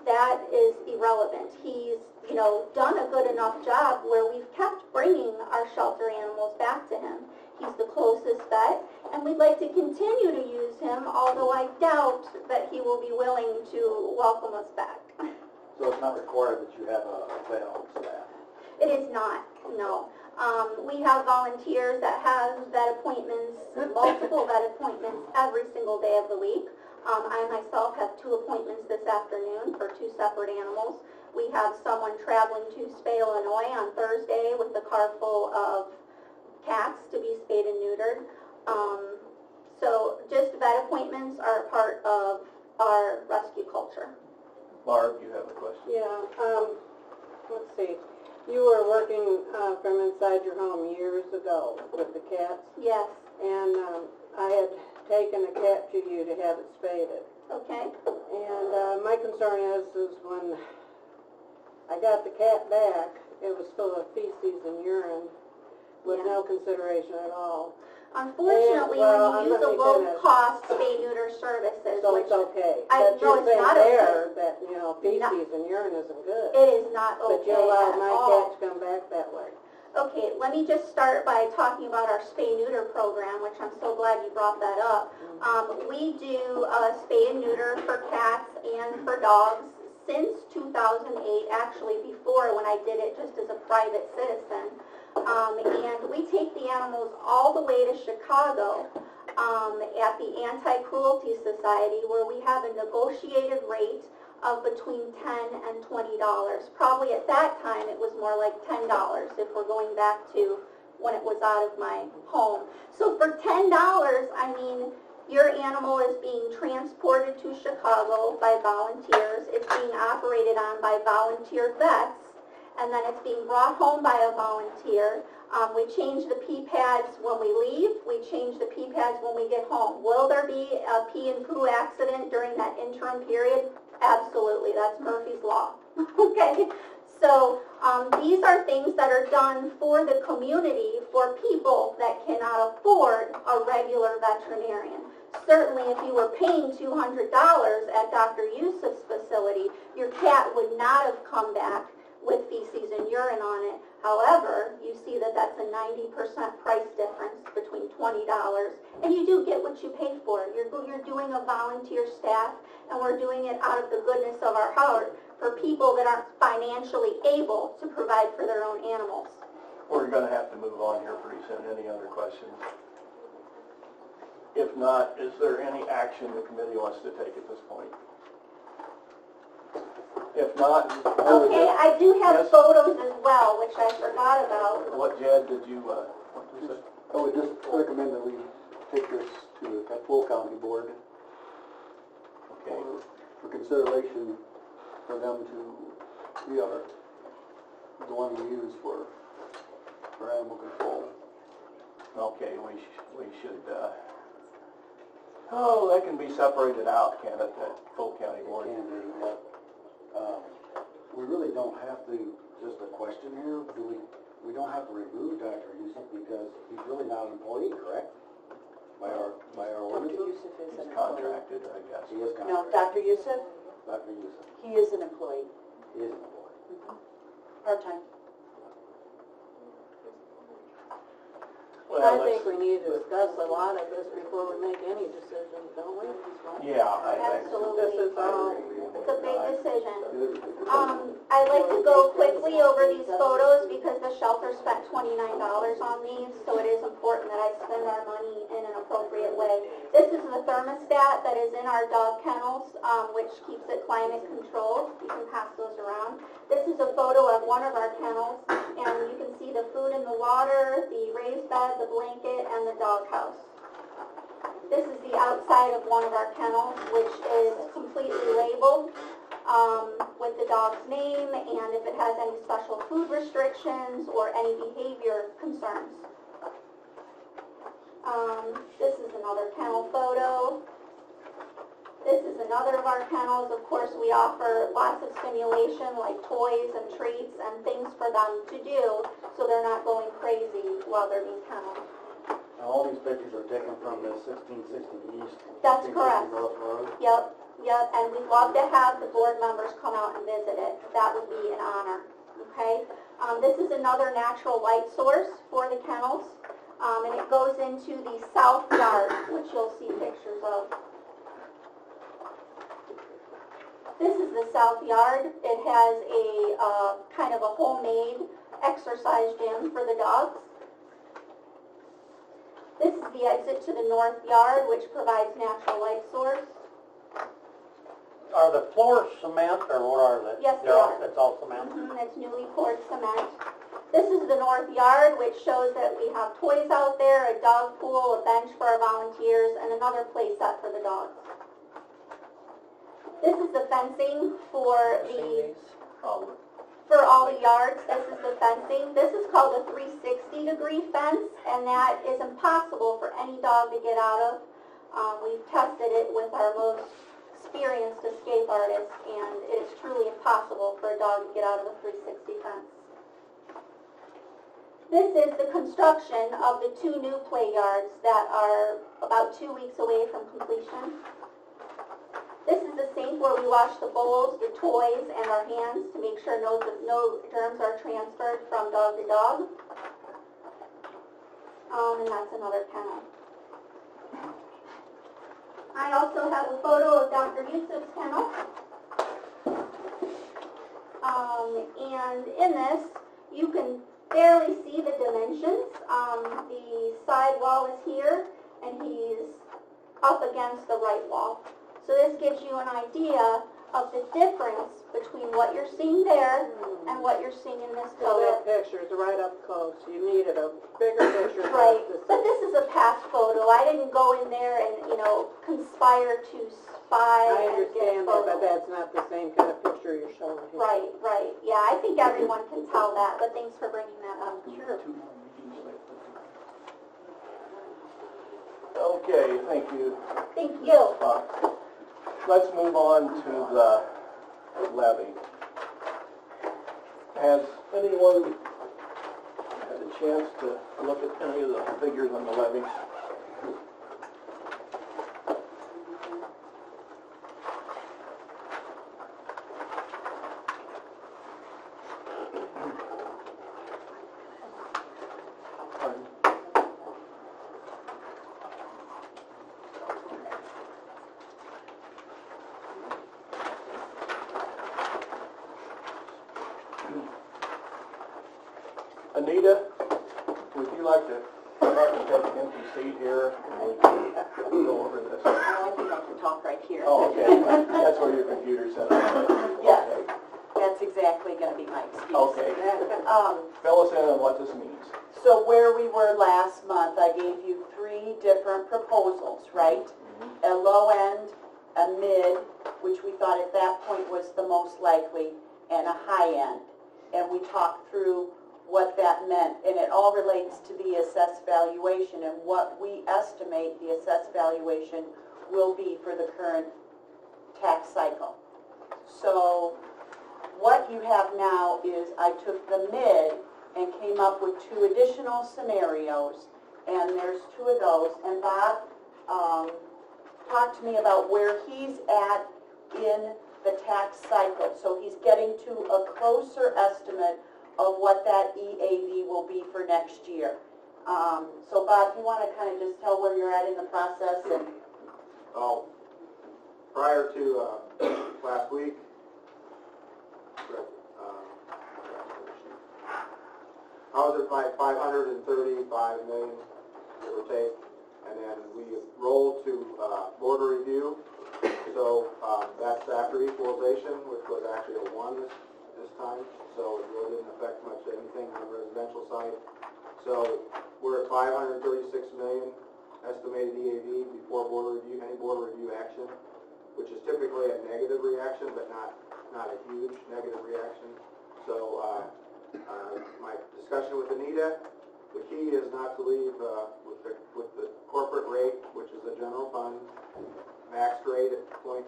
that is irrelevant. He's, you know, done a good enough job where we've kept bringing our shelter animals back to him. He's the closest vet, and we'd like to continue to use him, although I doubt that he will be willing to welcome us back. So it's not required that you have a vet on staff? It is not, no. We have volunteers that have vet appointments, multiple vet appointments every single day of the week. I myself have 2 appointments this afternoon for 2 separate animals. We have someone traveling to Spay, Illinois on Thursday with a car full of cats to be spayed and neutered. So just vet appointments are a part of our rescue culture. Barb, you have a question? Yeah, let's see. You were working from inside your home years ago with the cats, Yes, and I had taken a cat to you to have it spaded. okay. And my concern is when I got the cat back, it was full of feces and urine with Yeah. no consideration at all. Unfortunately, well, when you use let a me finish. low-cost spay-neuter services, So which it's okay. I But know you're it's saying not there okay. that, you know, feces and urine isn't good. it is not okay But you allowed at my all. cat to come back that way. Okay, let me just start by talking about our spay-neuter program, which I'm so glad you brought that up. We do spay and neuter for cats and for dogs since 2008, actually before when I did it just as a private citizen. And we take the animals all the way to Chicago at the Anti-Cruelty Society, where we have a negotiated rate of between $10 and $20. Probably at that time it was more like $10 if we're going back to when it was out of my home. So for $10, I mean, your animal is being transported to Chicago by volunteers. It's being operated on by volunteer vets, and then it's being brought home by a volunteer. We change the pee pads when we leave. We change the pee pads when we get home. Will there be a pee and poo accident during that interim period? Absolutely. That's Murphy's Law. Okay? So these are things that are done for the community, for people that cannot afford a regular veterinarian. Certainly, if you were paying $200 at Dr. Yusuf's facility, your cat would not have come back with feces and urine on it. However, you see that that's a 90% price difference between $20, and you do get what you pay for. You're doing a volunteer staff, and we're doing it out of the goodness of our heart for people that aren't financially able to provide for their own animals. We're going to have to move on here pretty soon. Any other questions? If not, is there any action the committee wants to take at this point? If not, Okay, I do have Yes. photos as well, which I forgot about. what, Jed, did you, what was it? I would just recommend that we take this to the full county board Okay, for consideration for them to be the one we use for animal control. okay, we should, that can be separated out, can it, that full county board? Can be, yeah. We really don't have to, just a question here, we don't have to remove Dr. Yusuf because he's really not an employee, correct? By our Dr. ordinance? Yusuf is He's an employee. contracted, I guess. He is No, contracted. Dr. Yusuf, Dr. Yusuf, he is an employee, he is an employee. part-time. Well, I think we need to discuss a lot of this before we make any decisions, don't we? yeah, I think so. This Absolutely. is all, It's a big decision. I'd like to go quickly over these photos because the shelter spent $29 on these, so it is important that I spend our money in an appropriate way. This is the thermostat that is in our dog kennels, which keeps it climate controlled. You can pass those around. This is a photo of one of our kennels, and you can see the food and the water, the raised bed, the blanket, and the dog house. This is the outside of one of our kennels, which is completely labeled with the dog's name and if it has any special food restrictions or any behavior concerns. This is another kennel photo. This is another of our kennels. Of course, we offer lots of stimulation like toys and treats and things for them to do so they're not going crazy while they're being kenneled. Now, all these pictures are taken from the 1660 East. That's 1660 correct. North Road. Yep, Yep, and we'd love to have the board members come out and visit it. That would be an honor, okay? This is another natural light source for the kennels, and it goes into the south yard, which you'll see pictures of. This is the south yard. It has a kind of a homemade exercise gym for the dogs. This is the exit to the north yard, which provides natural light source. Are the floors cement, or what are they? Yes, they are. It's all cement? It's newly poured cement. This is the north yard, which shows that we have toys out there, a dog pool, a bench for our volunteers, and another play set for the dogs. This is the fencing for all the yards. This is the fencing. This is called a 360-degree fence, and that is impossible for any dog to get out of. We've tested it with our most experienced escape artists, and it is truly impossible for a dog to get out of a 360 fence. This is the construction of the 2 new play yards that are about 2 weeks away from completion. This is the sink where we wash the bowls, the toys, and our hands to make sure no germs are transferred from dog to dog. And that's another kennel. I also have a photo of Dr. Yusuf's kennel. And in this, you can barely see the dimensions. The side wall is here, and he's up against the right wall. So this gives you an idea of the difference between what you're seeing there and what you're seeing in this So photo. that picture's right up close. You needed a bigger picture. Right, but this is a past photo. I didn't go in there and, conspire to spy I and get understand that, photos. but that's not the same kind of picture you're showing here. Right. Yeah, I think everyone can tell that, but thanks for bringing that up. Sure. Okay, thank you. Thank you. Let's move on to the levy. Has anyone had a chance to look at any of the figures on the levy? Anita, would you like to come up and take an empty seat here and we can go over this? I think I can talk right here. Oh, okay. That's where your computer's set up. Yes. Okay. That's exactly going to be my excuse. Okay. Fill us in on what this means. So where we were last month, I gave you 3 different proposals, right? A low end, a mid, which we thought at that point was the most likely, and a high end. And we talked through what that meant, and it all relates to the assessed valuation and what we estimate the assessed valuation will be for the current tax cycle. So what you have now is I took the mid and came up with 2 additional scenarios, and there's 2 of those, and Bob talked to me about where he's at in the tax cycle. So he's getting to a closer estimate of what that EAV will be for next year. So Bob, you want to kind of just tell where you're at in the process? And Oh, prior to last week, I was at like 535 million, give or take, and then we rolled to border review. So that's after equalization, which was actually a 1 this time, so it really didn't affect much anything on the residential side. So we're at 536 million estimated EAV before border review, any border review action, which is typically a negative reaction, but not a huge negative reaction. So my discussion with Anita, the key is not to leave with the corporate rate, which is the general fund, max rate at 0.27.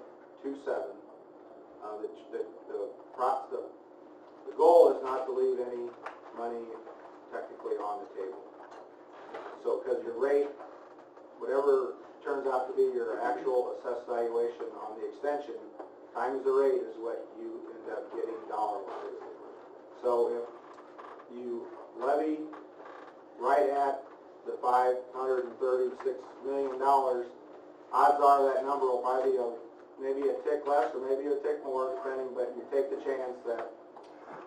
The goal is not to leave any money technically on the table. So because your rate, whatever turns out to be your actual assessed valuation on the extension times the rate is what you end up getting dollar-wise. So if you levy right at the $536 million, odds are that number will probably be maybe a tick less or maybe a tick more, depending, but you take the chance that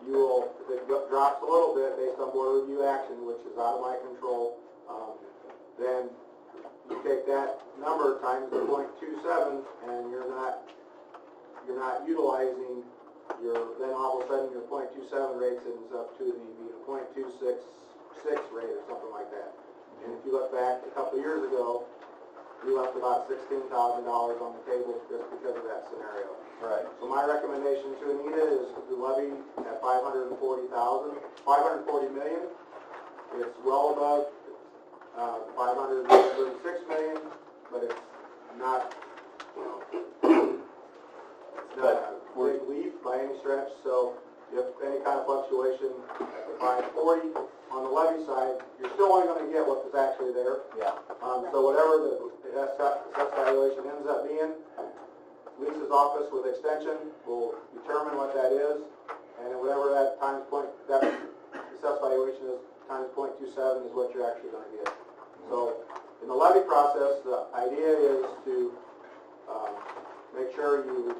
you will, if it drops a little bit based on board review action, which is out of my control, then you take that number times the 0.27, and you're not utilizing then all of a sudden your 0.27 rate ends up to the 0.266 rate or something like that. And if you look back a couple of years ago, we left about $16,000 on the table just because of that scenario. Right. So my recommendation to Anita is to levy at $540 million. It's well above $536 million, but it's not, it's not a big leap by any stretch. So if any kind of fluctuation at the 540 on the levy side, you're still only going to get what is actually there. Yeah. So whatever the assessed valuation ends up being, Lisa's office with extension will determine what that is, and then whatever that assessed valuation is times 0.27 is what you're actually going to get. So in the levy process, the idea is to make sure you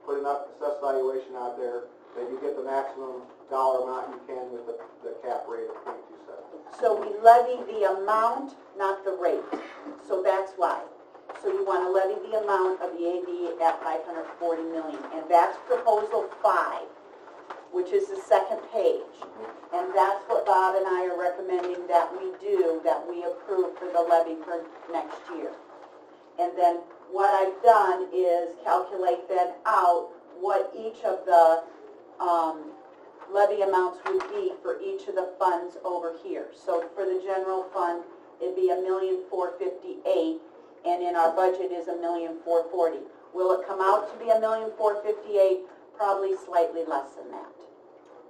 put enough assessed valuation out there that you get the maximum dollar amount you can with the cap rate of 0.27. So we levy the amount, not the rate. So that's why. So you want to levy the amount of the AV at $540 million. And that's proposal 5, which is the second page. And that's what Bob and I are recommending that we do, that we approve for the levy for next year. And then what I've done is calculate then out what each of the levy amounts would be for each of the funds over here. So for the general fund, it'd be $1,458,000, and in our budget is $1,440,000. Will it come out to be $1,458,000? Probably slightly less than that.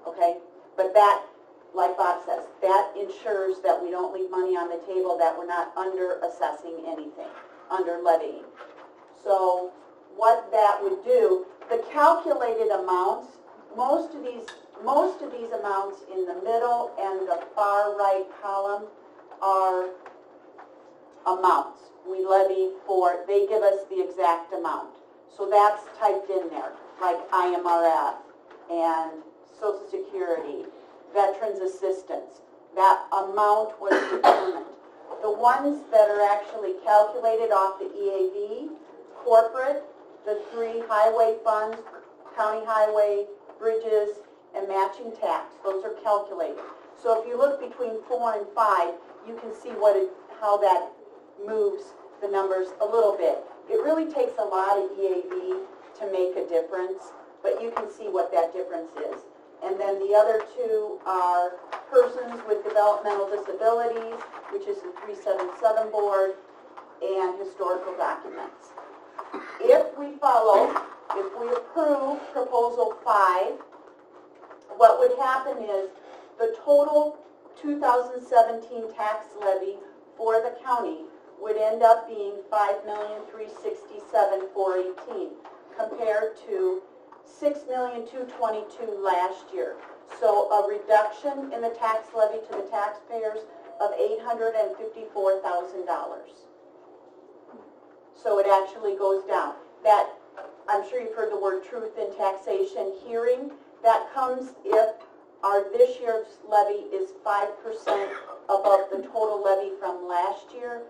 Okay? But that, like Bob says, that ensures that we don't leave money on the table, that we're not under assessing anything, under levying. So what that would do, the calculated amounts, most of these amounts in the middle and the far right column are amounts. We levy for, they give us the exact amount. So that's typed in there, like IMRF and Social Security, Veterans Assistance. That amount was determined. The ones that are actually calculated off the EAV, corporate, the 3 highway funds, county highway, bridges, and matching tax, those are calculated. So if you look between 4 and 5, you can see how that moves the numbers a little bit. It really takes a lot of EAV to make a difference, but you can see what that difference is. And then the other 2 are persons with developmental disabilities, which is the 377 board, and historical documents. If we approve proposal 5, what would happen is the total 2017 tax levy for the county would end up being $5,367,418 compared to $6,222,000 last year. So a reduction in the tax levy to the taxpayers of $854,000. So it actually goes down. That, I'm sure you've heard the word truth in taxation hearing. That comes if this year's levy is 5% above the total levy from last year.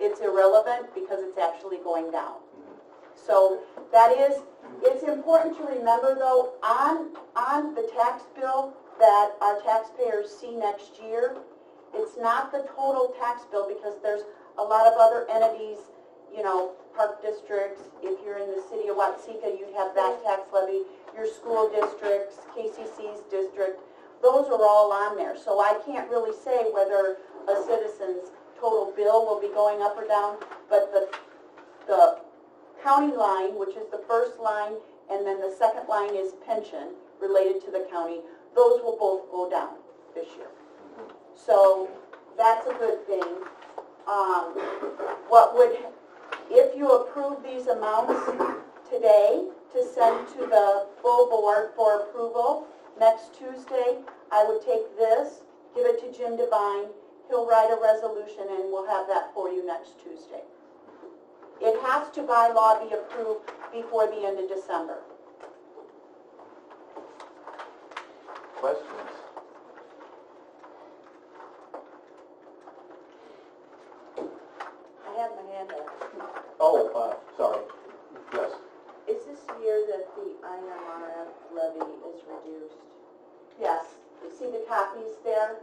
It's irrelevant because it's actually going down. So that is, it's important to remember though, on the tax bill that our taxpayers see next year, it's not the total tax bill because there's a lot of other entities, you know, park districts. If you're in the city of Watsika, you'd have that tax levy. Your school districts, KCC's district, those are all on there. So I can't really say whether a citizen's total bill will be going up or down, but the county line, which is the first line, and then the second line is pension related to the county, those will both go down this year. So that's a good thing. If you approve these amounts today to send to the full board for approval, next Tuesday, I would take this, give it to Jim Devine, he'll write a resolution and we'll have that for you next Tuesday. It has to by law be approved before the end of December. Questions? I have my hand up. Oh, sorry. Yes. Is this year that the IMRF levy is reduced? Yes, you see the copies there?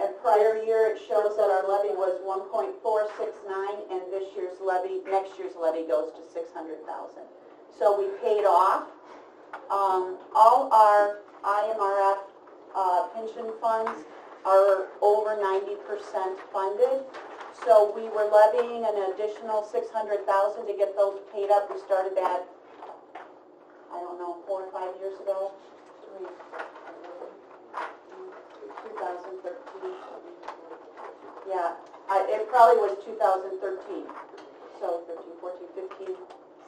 And prior year, it shows that our levy was 1.469, and this year's levy, next year's levy goes to 600,000. So we paid off. All our IMRF pension funds are over 90% funded. So we were levying an additional 600,000 to get those paid up. We started that, I don't know, 4 or 5 years ago. 2013. Yeah, it probably was 2013. So 13, 14, 15,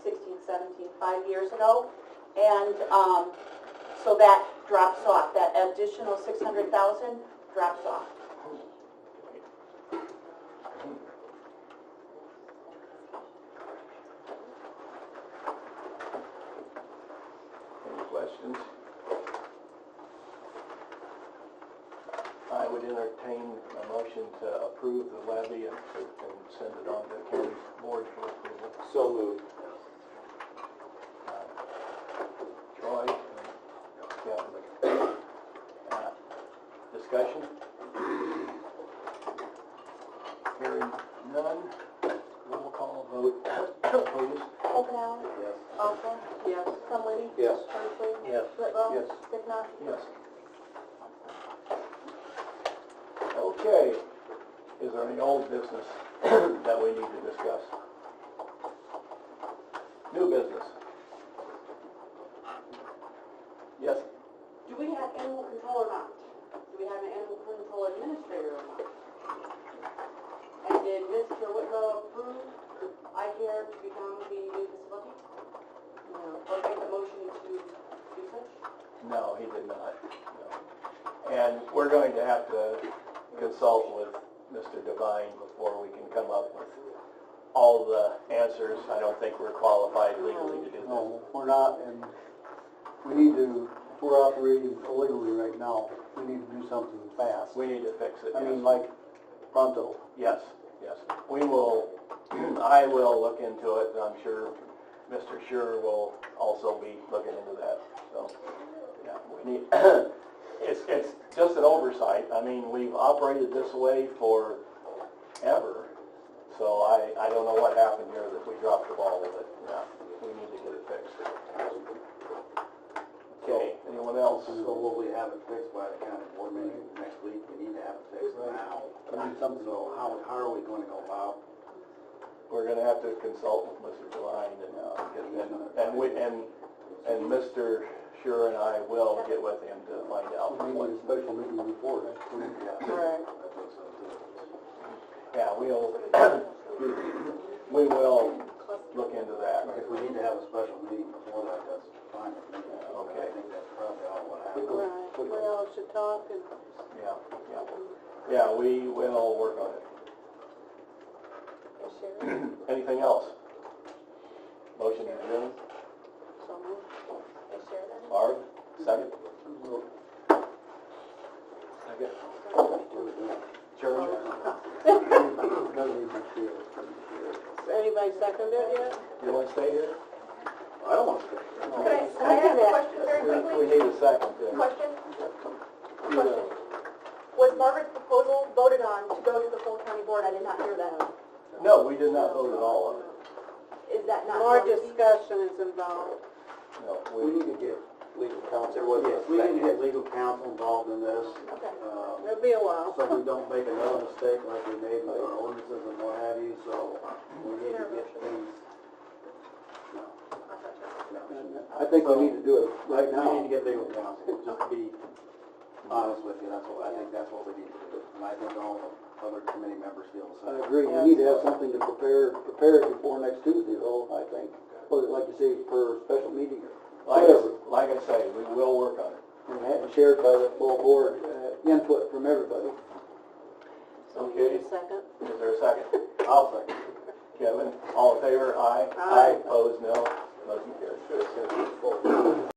16, 17, 5 years ago. And so that drops off. That additional 600,000 drops off. Any questions? I would entertain a motion to approve the levy and send it on to the county board for approval. So moved. Troy and Kevin. Discussion? Hearing none. Roll call vote, please. Omenauer. Yes. Alston. Yes. Trombley. Yes. Henslee. Yes. Whitlow. Yes. Sticknall. Yes. Okay. Is there any old business that we need to discuss? New business? Yes? Do we have animal control or not? Do we have an animal control administrator or not? And did Mr. Whitlow approve iCare to become the new facility? No. Or make a motion to do such? No, he did not. No. And we're going to have to consult with Mr. Devine before we can come up with all the answers. I don't think we're qualified legally to do this. No, we're not, and we need to, if we're operating illegally right now, we need to do something fast. We need to fix it. I yes. mean, like pronto. Yes, yes. We will, I will look into it, and I'm sure Mr. Scher will also be looking into that. So, yeah, we need, it's just an oversight. I mean, we've operated this way forever, so I don't know what happened here that we dropped the ball with it. Yeah, we need to get it fixed. Okay, anyone else? So will we have it fixed by the county board meeting next week? We need to have it fixed now. We need something. So how are we going to go about? We're gonna have to consult with Mr. Devine and Mr. Scher and I will get with him to find out. We need a special meeting before next week. Right. Yeah, we will look into that. If we need to have a special meeting before that, that's fine with me. Okay. I think that's probably all what happens. Right, we all should talk and... Yeah, we will work on it. Anything else? Motion to adjourn? So moved. Barb, second? Second. Chairman? Anybody second it yet? You want to stay here? I don't want to stay. Can I ask a question very quickly? We need a second. Question? Was Margaret's proposal voted on to go to the full county board? I did not hear that. No, we did not vote at all on it. Is that not? More going to be- discussion is involved. No, We need to get Legal counsel. yes, we need to get legal counsel involved in this. Okay. It'll be a while. So we don't make another mistake like we made with our ordinances and what have you, so we need to get things. I think we need to do it right We now. need to get legal counsel, just to be honest with you, that's what, I think that's what we need to do. And I think all the other committee members feel the I same. agree, we need to have something to prepare prepared before next Tuesday though, I think. Well, like you say, per special meeting, Like I say, we will work on it. and shared by the full board, input from everybody. Okay, Second? is there a second? I'll second. Kevin, all in favor, aye? Aye. Opposed, no? Motion carries.